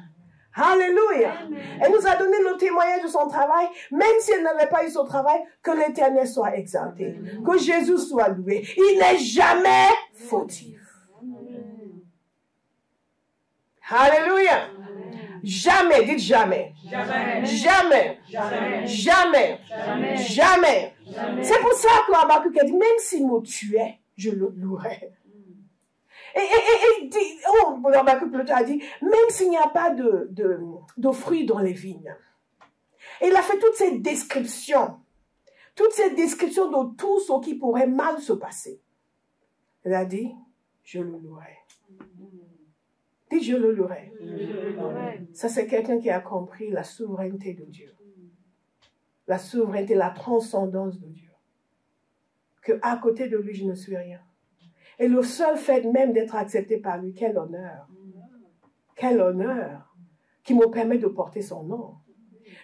Alléluia. Elle nous a donné le témoignage de son travail, même si elle n'avait pas eu son travail, que l'Éternel soit exalté, que Jésus soit loué. Il n'est jamais fautif. Alléluia. Jamais, dites jamais. Jamais. Jamais. Jamais. Jamais. Jamais. Jamais. C'est pour ça que Habakkuk a dit, même s'il me tuait, je le louerais. Et dit, Habakkuk a dit, même s'il n'y a pas de fruits dans les vignes. Et il a fait toutes ces descriptions de tout ce qui pourrait mal se passer. Il a dit, je le louerai. Dit, je le louerai. Ça, c'est quelqu'un qui a compris la souveraineté de Dieu. La souveraineté, la transcendance de Dieu. Que à côté de lui, je ne suis rien. Et le seul fait même d'être accepté par lui, quel honneur. Quel honneur qui me permet de porter son nom.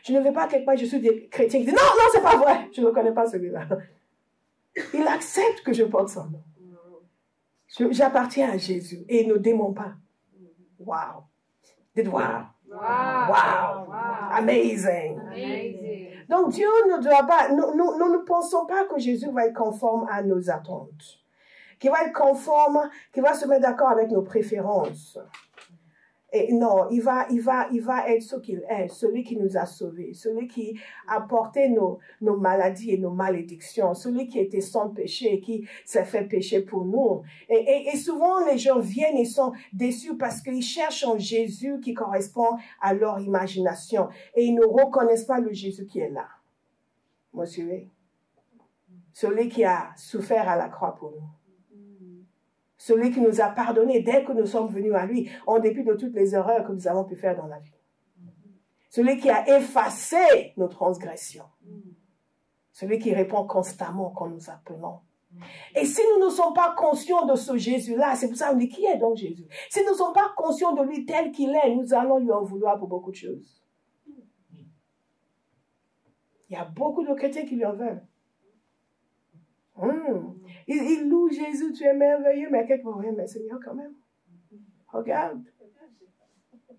Je ne vais pas quelque part, je suis des chrétiens qui disent, non, non, c'est pas vrai. Je ne connais pas celui-là. Il accepte que je porte son nom. J'appartiens à Jésus et il ne dément pas. Wow. Dites wow. Wow. Wow. Amazing. Amazing. Donc Dieu ne doit pas, nous ne pensons pas que Jésus va être conforme à nos attentes. Qu'il va être conforme, qu'il va se mettre d'accord avec nos préférences. Et non, il va être ce qu'il est, celui qui nous a sauvés, celui qui a porté nos maladies et nos malédictions, celui qui était sans péché et qui s'est fait pécher pour nous. Et souvent, les gens viennent et sont déçus parce qu'ils cherchent un Jésus qui correspond à leur imagination. Et ils ne reconnaissent pas le Jésus qui est là. Vous suivez? Celui qui a souffert à la croix pour nous. Celui qui nous a pardonné dès que nous sommes venus à lui, en dépit de toutes les erreurs que nous avons pu faire dans la vie. Celui qui a effacé nos transgressions. Celui qui répond constamment quand nous appelons. Et si nous ne sommes pas conscients de ce Jésus-là, c'est pour ça qu'on dit, qui est donc Jésus? Si nous ne sommes pas conscients de lui tel qu'il est, nous allons lui en vouloir pour beaucoup de choses. Il y a beaucoup de chrétiens qui lui en veulent. Ils louent Jésus, tu es merveilleux, mais quelque part, oui, mais Seigneur, quand même. Regarde.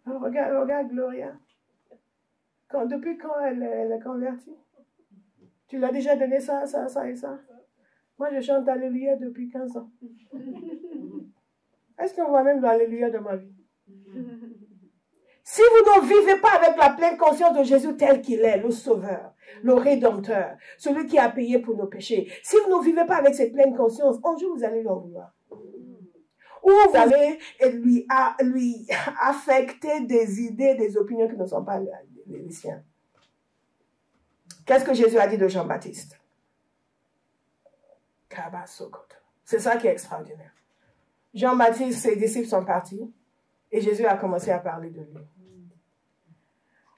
Regarde Gloria. Depuis quand elle est convertie? Tu l'as déjà donné ça et ça? Moi, je chante Alléluia depuis 15 ans. Est-ce qu'on voit même l'Alléluia de ma vie? Si vous ne vivez pas avec la pleine conscience de Jésus tel qu'il est, le Sauveur, le Rédempteur, celui qui a payé pour nos péchés, si vous ne vivez pas avec cette pleine conscience, un jour vous allez lui en vouloir. Ou vous allez lui affecter des idées, des opinions qui ne sont pas les siennes. Qu'est-ce que Jésus a dit de Jean-Baptiste? C'est ça qui est extraordinaire. Jean-Baptiste, ses disciples sont partis et Jésus a commencé à parler de lui.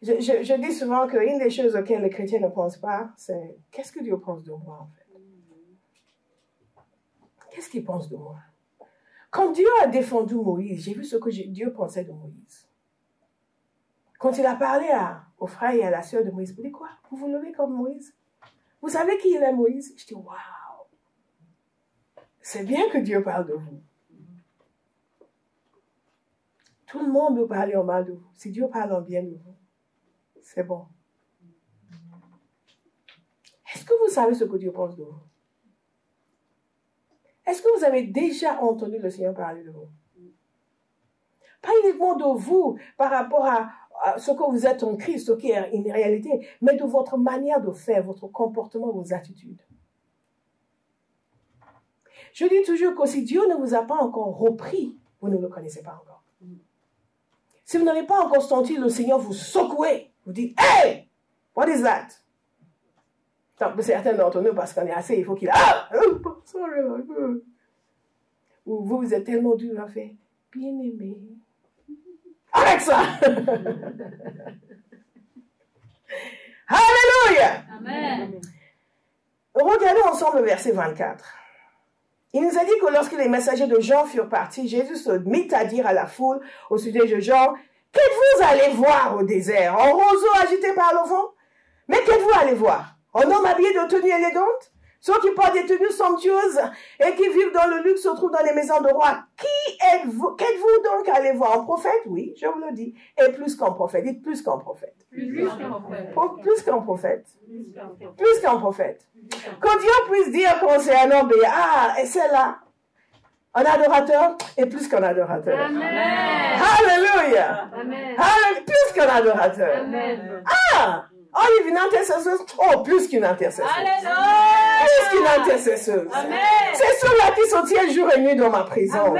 Je dis souvent qu'une des choses auxquelles les chrétiens ne pensent pas, c'est qu'est-ce que Dieu pense de moi en fait? Qu'est-ce qu'il pense de moi? Quand Dieu a défendu Moïse, j'ai vu ce que Dieu pensait de Moïse. Quand il a parlé aux frères et à la sœur de Moïse, vous dites quoi? Vous vous levez comme Moïse? Vous savez qui il est Moïse? Je dis waouh! C'est bien que Dieu parle de vous. Tout le monde veut parler en mal de vous. Si Dieu parle en bien de vous, c'est bon. Est-ce que vous savez ce que Dieu pense de vous? Est-ce que vous avez déjà entendu le Seigneur parler de vous? Pas uniquement de vous par rapport à ce que vous êtes en Christ, ce qui est une réalité, mais de votre manière de faire, votre comportement, vos attitudes. Je dis toujours que si Dieu ne vous a pas encore repris, vous ne le connaissez pas encore. Si vous n'avez pas encore senti le Seigneur vous secouer, vous dites, hey, what is that? Donc, certains d'entre nous, parce qu'on est assez, il faut qu'il sorry. Ou vous êtes tellement dur à faire, bien aimé. Avec ça! Alléluia! Amen. Regardez ensemble le verset 24. Il nous a dit que lorsque les messagers de Jean furent partis, Jésus se mit à dire à la foule au sujet de Jean, qu'êtes-vous allés voir au désert? Un roseau agité par le vent? Mais qu'êtes-vous allés voir? Un homme habillé de tenues élégantes? Ceux qui portent des tenues somptueuses et qui vivent dans le luxe se trouvent dans les maisons de rois. Qui êtes-vous? Qu'êtes-vous donc allés voir? Un prophète? Oui, je vous le dis. Et plus qu'un prophète. Dites plus qu'un prophète. Plus qu'un prophète. Plus qu'un prophète. Plus qu'un prophète. Que Dieu puisse dire concernant Béa, et c'est là. Un adorateur est plus qu'un adorateur. Amen. Alléluia. Amen. Plus qu'un adorateur. Amen. Oh, il y a une intercesseuse. Oh, plus qu'une intercesseuse. Alléluia. Plus qu'une intercesseuse. C'est ceux-là qui se tiennent jour et nuit dans ma présence.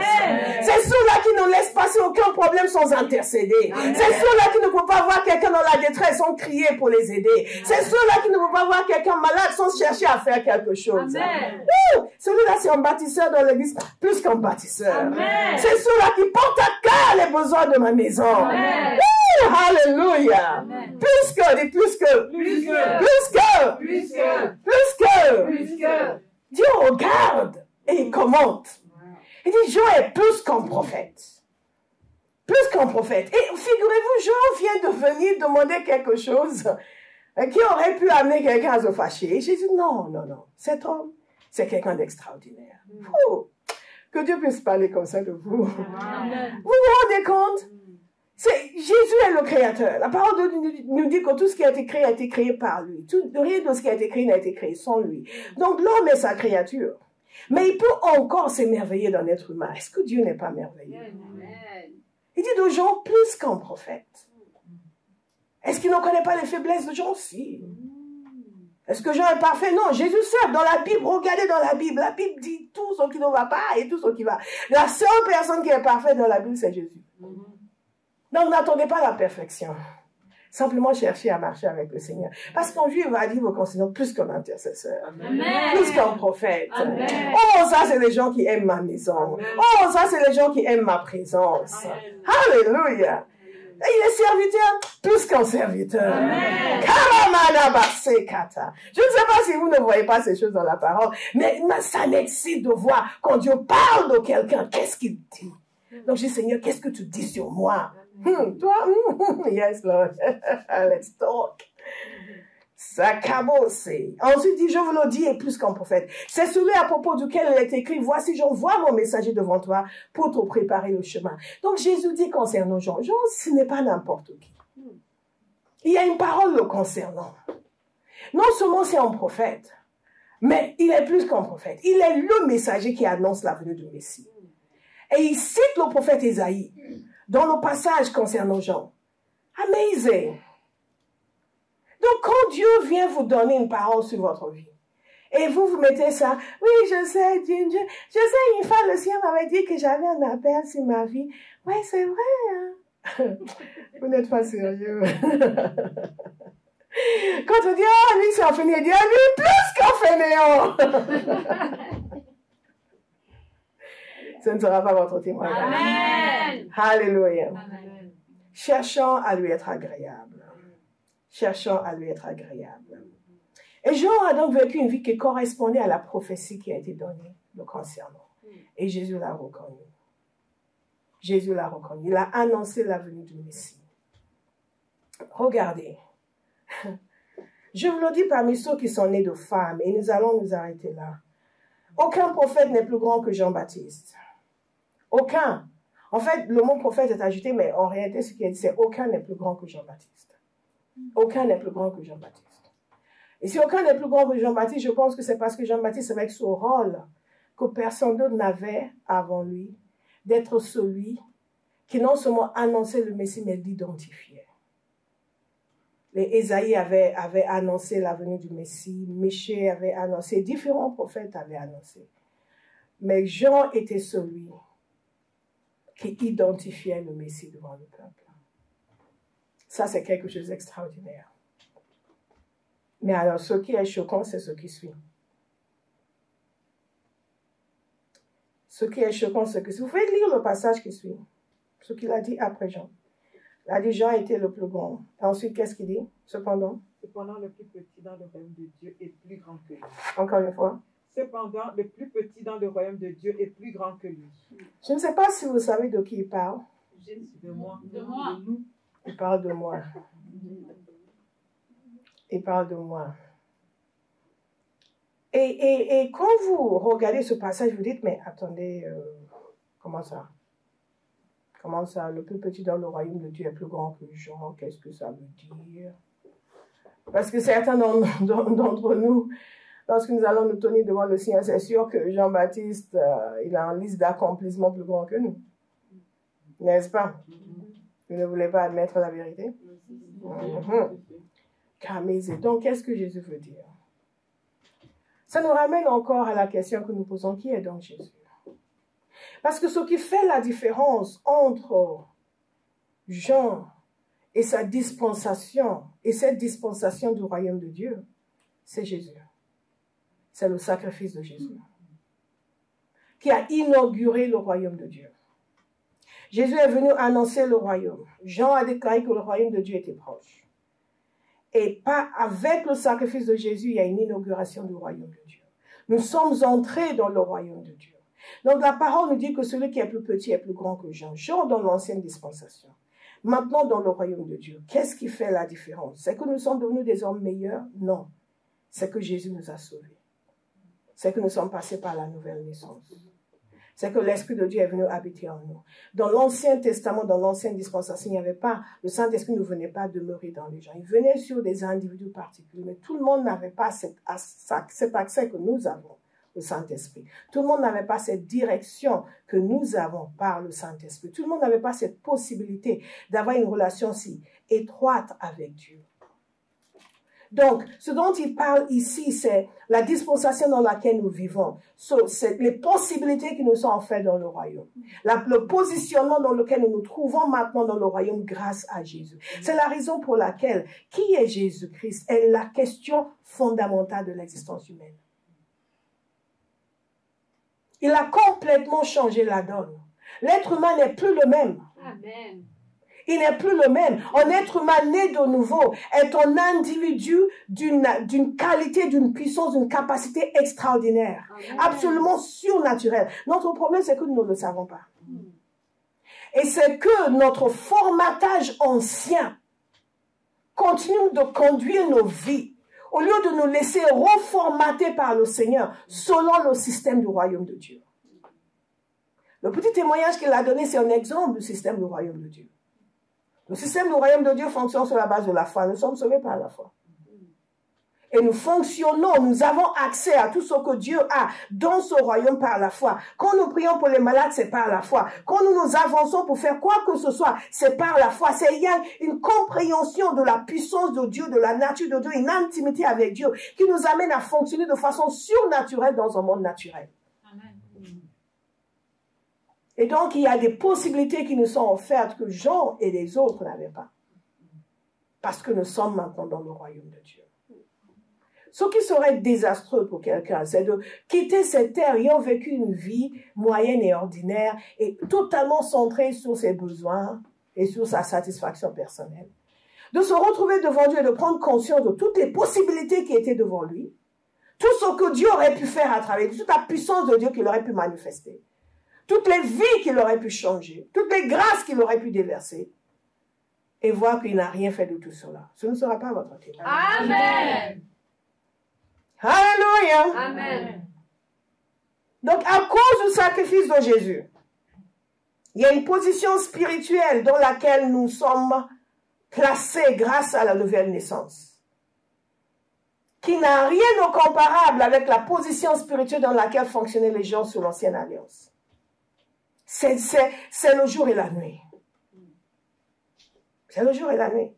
C'est ceux-là qui ne laissent passer aucun problème sans intercéder. C'est ceux-là qui ne peuvent pas voir quelqu'un dans la détresse sans crier pour les aider. C'est ceux-là qui ne peuvent pas voir quelqu'un malade sans chercher à faire quelque chose. Celui-là, c'est un bâtisseur dans l'église, plus qu'un bâtisseur. C'est ceux-là qui portent à cœur les besoins de ma maison. Alléluia. Plus que. Dieu regarde et il commente. Il dit, Jean est plus qu'un prophète. Plus qu'un prophète. Et figurez-vous, Jean vient de venir demander quelque chose qui aurait pu amener quelqu'un à se fâcher. Et Jésus, non. Cet homme, c'est quelqu'un d'extraordinaire. Que Dieu puisse parler comme ça de vous. Amen. Vous vous rendez compte? Jésus est le créateur. La parole de Dieu nous dit que tout ce qui a été créé par lui. Rien de ce qui a été créé n'a été créé sans lui. Donc l'homme est sa créature. Mais il peut encore s'émerveiller d'un être humain. Est-ce que Dieu n'est pas merveilleux? Amen. Il dit de Jean plus qu'un prophète. Est-ce qu'il ne connaît pas les faiblesses de Jean? Si. Est-ce que Jean est parfait? Non, Jésus seul, dans la Bible, regardez dans la Bible dit tout ce qui ne va pas et tout ce qui va. La seule personne qui est parfaite dans la Bible, c'est Jésus. Donc, n'attendez pas la perfection. Simplement cherchez à marcher avec le Seigneur. Parce qu'un juif va dire, vous considérez plus qu'un intercesseur. Amen. Plus qu'un prophète. Amen. Oh, ça, c'est les gens qui aiment ma maison. Amen. Oh, ça, c'est les gens qui aiment ma présence. Amen. Alléluia. Et il est serviteur plus qu'un serviteur. Amen. Je ne sais pas si vous ne voyez pas ces choses dans la parole, mais ça m'excite de voir quand Dieu parle de quelqu'un, qu'est-ce qu'il dit. Donc je dis, Seigneur, qu'est-ce que tu dis sur moi? Toi? Yes, Lord. Let's talk. Ça cabosse. Ensuite, il dit, je vous le dis, est plus qu'un prophète. C'est celui à propos duquel il est écrit, voici, j'envoie mon messager devant toi pour te préparer le chemin. Donc, Jésus dit concernant Jean, Jean, ce n'est pas n'importe qui. Il y a une parole le concernant. Non seulement c'est un prophète, mais il est plus qu'un prophète. Il est le messager qui annonce la venue du Messie. Et il cite le prophète Ésaïe dans le passage concernant Jean. Amazing. Donc, quand Dieu vient vous donner une parole sur votre vie, et vous mettez ça, oui, je sais, Dieu, je sais, une fois, le ciel m'avait dit que j'avais un appel sur ma vie. Oui, c'est vrai, hein? Vous n'êtes pas sérieux. Quand on dit, ah, lui, c'est un fainéant, il dit, ah, lui, plus qu'un fainéant. Ce ne sera pas votre témoignage. Amen. Alléluia. Amen. Cherchons à lui être agréable. Cherchons à lui être agréable. Et Jean a donc vécu une vie qui correspondait à la prophétie qui a été donnée le concernant. Et Jésus l'a reconnu. Jésus l'a reconnu. Il a annoncé la venue du Messie. Regardez. Je vous le dis parmi ceux qui sont nés de femmes, et nous allons nous arrêter là. Aucun prophète n'est plus grand que Jean-Baptiste. Aucun. En fait, le mot prophète est ajouté, mais en réalité, ce qui est dit, c'est aucun n'est plus grand que Jean-Baptiste. Aucun n'est plus grand que Jean-Baptiste. Et si aucun n'est plus grand que Jean-Baptiste, je pense que c'est parce que Jean-Baptiste avait ce rôle que personne d'autre n'avait avant lui, d'être celui qui non seulement annonçait le Messie, mais l'identifiait. Ésaïe avait annoncé la venue du Messie, Michée avait annoncé, différents prophètes avaient annoncé. Mais Jean était celui qui identifiait le Messie devant le peuple. Ça, c'est quelque chose d'extraordinaire. Mais alors, ce qui est choquant, c'est ce qui suit. Ce qui est choquant, c'est que... Vous pouvez lire le passage qui suit. Ce qu'il a dit après Jean. Il a dit Jean était le plus grand. Et ensuite, qu'est-ce qu'il dit? Cependant, le plus petit dans le royaume de Dieu est plus grand que lui. Encore une fois. Cependant, le plus petit dans le royaume de Dieu est plus grand que lui. Je ne sais pas si vous savez de qui il parle. De moi. De moi. De nous. Il parle de moi. Il parle de moi. Et quand vous regardez ce passage, vous dites, mais attendez, comment ça? Comment ça? Le plus petit dans le royaume de Dieu est plus grand que Jean. Qu'est-ce que ça veut dire? Parce que certains d'entre nous, lorsque nous allons nous tenir devant le Seigneur, c'est sûr que Jean-Baptiste, il a une liste d'accomplissements plus grand que nous. N'est-ce pas? Vous ne voulez pas admettre la vérité? Donc, qu'est-ce que Jésus veut dire? Ça nous ramène encore à la question que nous posons, qui est donc Jésus? Parce que ce qui fait la différence entre Jean et sa dispensation, et cette dispensation du royaume de Dieu, c'est Jésus. C'est le sacrifice de Jésus qui a inauguré le royaume de Dieu. Jésus est venu annoncer le royaume. Jean a déclaré que le royaume de Dieu était proche. Et pas avec le sacrifice de Jésus, il y a une inauguration du royaume de Dieu. Nous sommes entrés dans le royaume de Dieu. Donc la parole nous dit que celui qui est plus petit est plus grand que Jean. Jean dans l'ancienne dispensation. Maintenant dans le royaume de Dieu. Qu'est-ce qui fait la différence? C'est que nous sommes devenus des hommes meilleurs? Non. C'est que Jésus nous a sauvés. C'est que nous sommes passés par la nouvelle naissance. C'est que l'Esprit de Dieu est venu habiter en nous. Dans l'Ancien Testament, dans l'ancienne dispensation, il n'y avait pas, le Saint-Esprit ne venait pas demeurer dans les gens. Il venait sur des individus particuliers, mais tout le monde n'avait pas cet accès que nous avons au Saint-Esprit. Tout le monde n'avait pas cette direction que nous avons par le Saint-Esprit. Tout le monde n'avait pas cette possibilité d'avoir une relation si étroite avec Dieu. Donc, ce dont il parle ici, c'est la dispensation dans laquelle nous vivons. C'est les possibilités qui nous sont offertes dans le royaume. Le positionnement dans lequel nous nous trouvons maintenant dans le royaume grâce à Jésus. C'est la raison pour laquelle, qui est Jésus-Christ est la question fondamentale de l'existence humaine. Il a complètement changé la donne. L'être humain n'est plus le même. Amen. Il n'est plus le même. Un être humain né de nouveau est un individu d'une qualité, d'une puissance, d'une capacité extraordinaire. Amen. Absolument surnaturelle. Notre problème, c'est que nous ne le savons pas. Et c'est que notre formatage ancien continue de conduire nos vies au lieu de nous laisser reformater par le Seigneur selon le système du royaume de Dieu. Le petit témoignage qu'il a donné, c'est un exemple du système du royaume de Dieu. Le système du royaume de Dieu fonctionne sur la base de la foi. Nous sommes sauvés par la foi. Et nous fonctionnons, nous avons accès à tout ce que Dieu a dans ce royaume par la foi. Quand nous prions pour les malades, c'est par la foi. Quand nous nous avançons pour faire quoi que ce soit, c'est par la foi. Il y a une compréhension de la puissance de Dieu, de la nature de Dieu, une intimité avec Dieu qui nous amène à fonctionner de façon surnaturelle dans un monde naturel. Amen. Et donc, il y a des possibilités qui nous sont offertes que Jean et les autres n'avaient pas. Parce que nous sommes maintenant dans le royaume de Dieu. Ce qui serait désastreux pour quelqu'un, c'est de quitter cette terre ayant vécu une vie moyenne et ordinaire et totalement centrée sur ses besoins et sur sa satisfaction personnelle. De se retrouver devant Dieu et de prendre conscience de toutes les possibilités qui étaient devant lui, tout ce que Dieu aurait pu faire à travers lui, toute la puissance de Dieu qu'il aurait pu manifester, toutes les vies qu'il aurait pu changer, toutes les grâces qu'il aurait pu déverser, et voir qu'il n'a rien fait de tout cela. Ce ne sera pas votre témoin. Amen. Alléluia. Amen. Donc, à cause du sacrifice de Jésus, il y a une position spirituelle dans laquelle nous sommes placés grâce à la nouvelle naissance, qui n'a rien de comparable avec la position spirituelle dans laquelle fonctionnaient les gens sous l'ancienne alliance. C'est le jour et la nuit. C'est le jour et la nuit.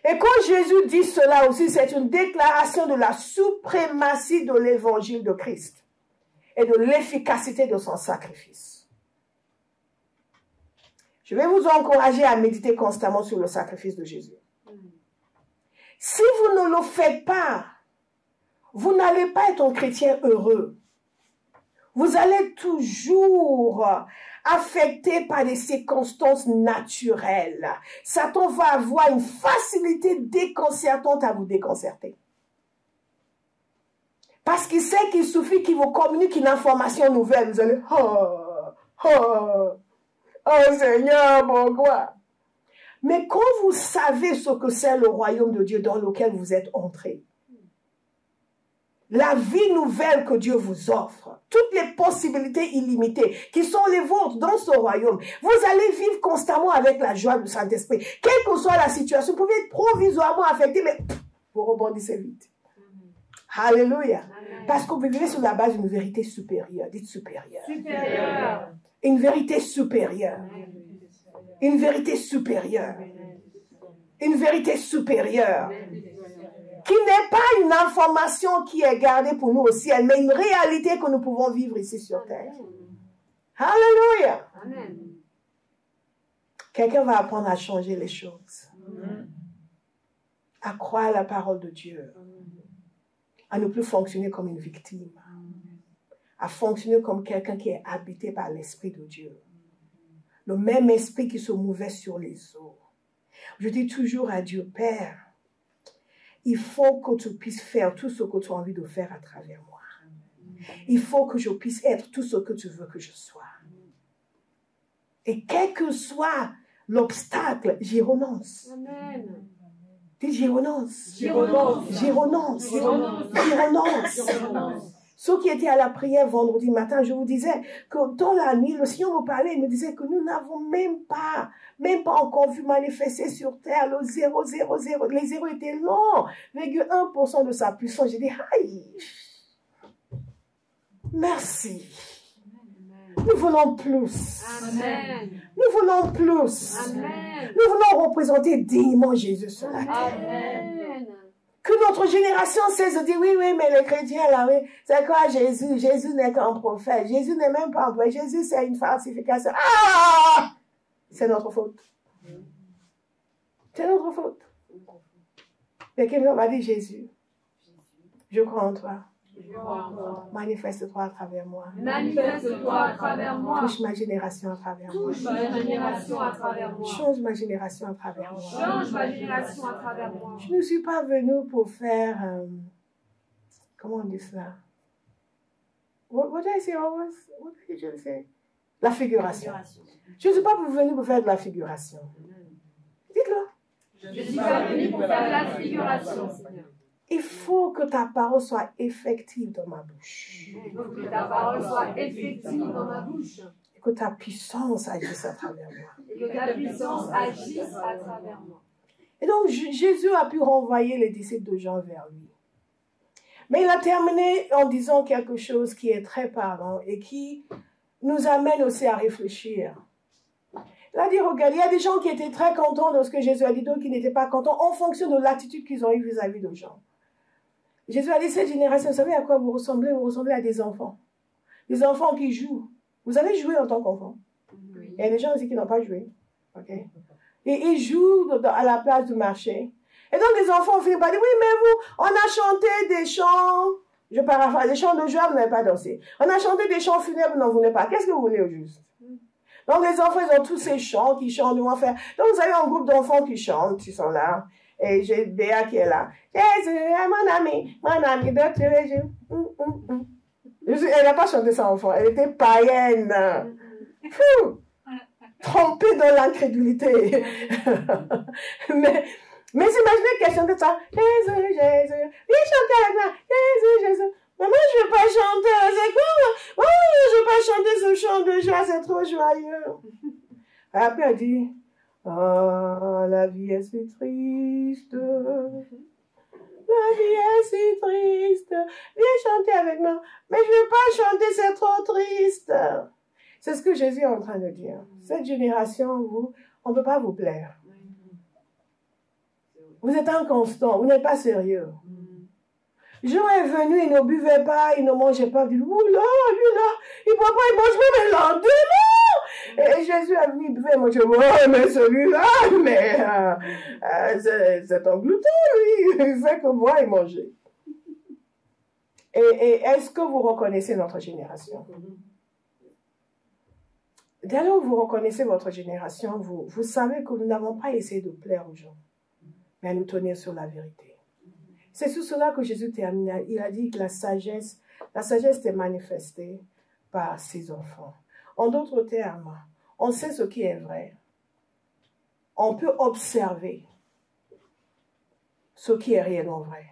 Et quand Jésus dit cela aussi, c'est une déclaration de la suprématie de l'évangile de Christ et de l'efficacité de son sacrifice. Je vais vous encourager à méditer constamment sur le sacrifice de Jésus. Si vous ne le faites pas, vous n'allez pas être un chrétien heureux. Vous allez toujours affecté par des circonstances naturelles. Satan va avoir une facilité déconcertante à vous déconcerter. Parce qu'il sait qu'il suffit qu'il vous communique une information nouvelle. Vous allez, oh Seigneur, pourquoi? Mais quand vous savez ce que c'est le royaume de Dieu dans lequel vous êtes entré, la vie nouvelle que Dieu vous offre, toutes les possibilités illimitées qui sont les vôtres dans ce royaume, vous allez vivre constamment avec la joie du Saint-Esprit. Quelle que soit la situation, vous pouvez être provisoirement affecté, mais vous rebondissez vite. Alléluia. Parce que vous vivez sur la base d'une vérité supérieure. Dites supérieure. Supérieur. Une vérité supérieure. Une vérité supérieure. Une vérité supérieure. Qui n'est pas une information qui est gardée pour nous au ciel, mais une réalité que nous pouvons vivre ici sur terre. Alléluia. Amen. Quelqu'un va apprendre à changer les choses. À croire la parole de Dieu. À ne plus fonctionner comme une victime. À fonctionner comme quelqu'un qui est habité par l'Esprit de Dieu. Le même esprit qui se mouvait sur les eaux. Je dis toujours à Dieu, Père, il faut que tu puisses faire tout ce que tu as envie de faire à travers moi. Il faut que je puisse être tout ce que tu veux que je sois. Et quel que soit l'obstacle, j'y renonce. Amen. Dis j'y renonce. J'y renonce. J'y renonce. J'y renonce. J'y renonce. J'y renonce. Ceux qui étaient à la prière vendredi matin, je vous disais que dans la nuit, le Seigneur me parlait, il me disait que nous n'avons même pas encore vu manifester sur terre le 0,00. Les zéros étaient longs, 0,1% de sa puissance. J'ai dit, aïe, merci. Nous voulons plus. Amen. Nous voulons plus. Amen. Nous voulons représenter dignement Jésus sur la terre. Amen. Que notre génération cesse de dire, oui, mais les chrétiens, là, oui, c'est quoi Jésus? Jésus n'est qu'un prophète. Jésus n'est même pas un prophète. Jésus, c'est une falsification. Ah! C'est notre faute. C'est notre faute. Mais quelqu'un m'a dit, Jésus, je crois en toi. Je crois en toi. Manifeste-toi à travers moi. Manifeste-toi à travers moi. Touche ma génération à travers moi. Touche ma génération à travers moi. Change ma génération à travers moi. Change ma génération à travers moi. Je ne suis pas venue pour faire, comment on dit cela? What did I say always? What did you say? La figuration. Je ne suis pas venue pour faire de la figuration. Dites-le. Je suis pas venue pour faire de la figuration, Seigneur. Il faut que ta parole soit effective dans ma bouche. Il faut que ta parole soit effective dans ma bouche. Et que ta puissance agisse à travers moi. Et que ta puissance agisse à travers moi. Et donc, Jésus a pu renvoyer les disciples de Jean vers lui. Mais il a terminé en disant quelque chose qui est très parlant et qui nous amène aussi à réfléchir. Il a dit, regarde, il y a des gens qui étaient très contents de ce que Jésus a dit, d'autres qui n'étaient pas contents en fonction de l'attitude qu'ils ont eue vis-à-vis de Jean. Jésus a dit, cette génération, vous savez à quoi vous ressemblez? Vous ressemblez à des enfants. Des enfants qui jouent. Vous avez joué en tant qu'enfant. Oui. Il y a des gens aussi qui n'ont pas joué. Okay? Et ils jouent à la place du marché. Et donc les enfants finissent par dire, oui, mais vous, on a chanté des chants, je paraphrase, des chants de joie, vous n'avez pas dansé. On a chanté des chants funèbres, vous n'en voulez pas. Qu'est-ce que vous voulez au juste? Donc les enfants, ils ont tous ces chants qui chantent, ils vont faire. Donc vous avez un groupe d'enfants qui chantent, qui sont là. Et j'ai Béa qui est là. Jésus est mon ami de tous les jours. Elle n'a pas chanté ça enfant, elle était païenne. Trompée dans l'incrédulité. Mais imaginez qu'elle chantait ça. Jésus, Jésus, viens chanter avec moi. Jésus, Jésus. Mais moi, je ne veux pas chanter. C'est quoi? Oh, je ne veux pas chanter ce chant de joie, c'est trop joyeux. Après, elle dit, oh, la vie est si triste. La vie est si triste. Viens chanter avec moi. Mais je ne veux pas chanter, c'est trop triste. C'est ce que Jésus est en train de dire. Cette génération, on ne peut pas vous plaire. Vous êtes inconstant, vous n'êtes pas sérieux. Jean est venu, il ne buvait pas, il ne mangeait pas. Il dit, oula, lui là, il ne boit pas, il mange même un lendemain. Et Jésus a dit, il buvait, il mangeait, ouais, mais celui-là, c'est un glouton, lui, il fait que boire et manger. Et est-ce que vous reconnaissez notre génération? Dès lors que vous reconnaissez votre génération, vous savez que nous n'avons pas essayé de plaire aux gens, mais à nous tenir sur la vérité. C'est sur cela que Jésus termine. Il a dit que la sagesse est manifestée par ses enfants. En d'autres termes, on sait ce qui est vrai. On peut observer ce qui est réellement vrai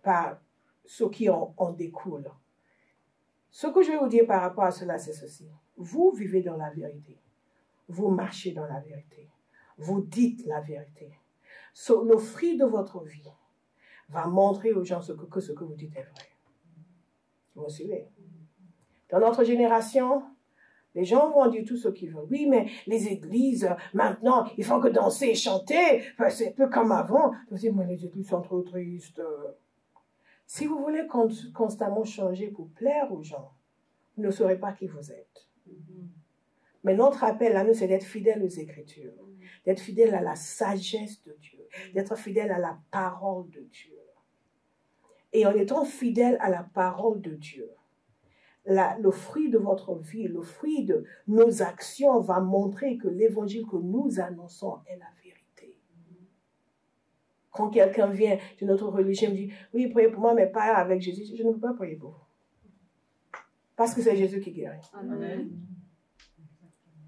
par ce qui en découle. Ce que je vais vous dire par rapport à cela, c'est ceci. Vous vivez dans la vérité. Vous marchez dans la vérité. Vous dites la vérité. Le fruit de votre vie va montrer aux gens que ce que vous dites est vrai. Vous me suivez? Dans notre génération, les gens vont dire tout ce qu'ils veulent. Oui, mais les églises, maintenant, il faut que danser et chanter. Enfin, c'est un peu comme avant. Vous dites, mais les églises sont trop tristes. Si vous voulez constamment changer pour plaire aux gens, vous ne saurez pas qui vous êtes. Mais notre appel à nous, c'est d'être fidèles aux Écritures, d'être fidèles à la sagesse de Dieu, d'être fidèles à la parole de Dieu. Et en étant fidèles à la parole de Dieu, le fruit de votre vie, le fruit de nos actions va montrer que l'évangile que nous annonçons est la vérité. Quand quelqu'un vient de notre religion et me dit, oui, priez pour moi, mais pas avec Jésus, je ne peux pas prier pour vous. Parce que c'est Jésus qui guérit. Amen.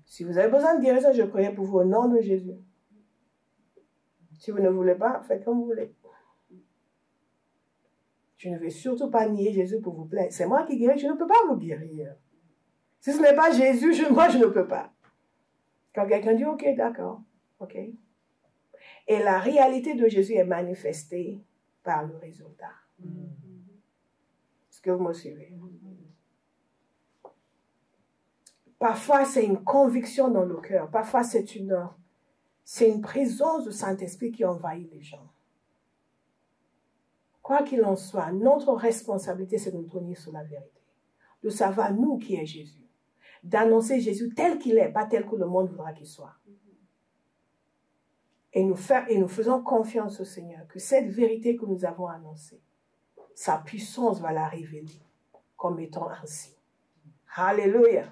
Si vous avez besoin de guérison, je prie pour vous au nom de Jésus. Si vous ne voulez pas, faites comme vous voulez. Je ne vais surtout pas nier Jésus pour vous plaire. C'est moi qui guéris, je ne peux pas vous guérir. Si ce n'est pas Jésus, moi je ne peux pas. Quand quelqu'un dit, ok, d'accord, ok. Et la réalité de Jésus est manifestée par le résultat. Est-ce que vous me suivez? Parfois, c'est une conviction dans le cœur. Parfois, c'est une présence du Saint-Esprit qui envahit les gens. Quoi qu'il en soit, notre responsabilité, c'est de nous tenir sur la vérité. De savoir, nous, qui est Jésus. D'annoncer Jésus tel qu'il est, pas tel que le monde voudra qu'il soit. Et nous faisons confiance au Seigneur que cette vérité que nous avons annoncée, sa puissance va la révéler comme étant ainsi. Alléluia.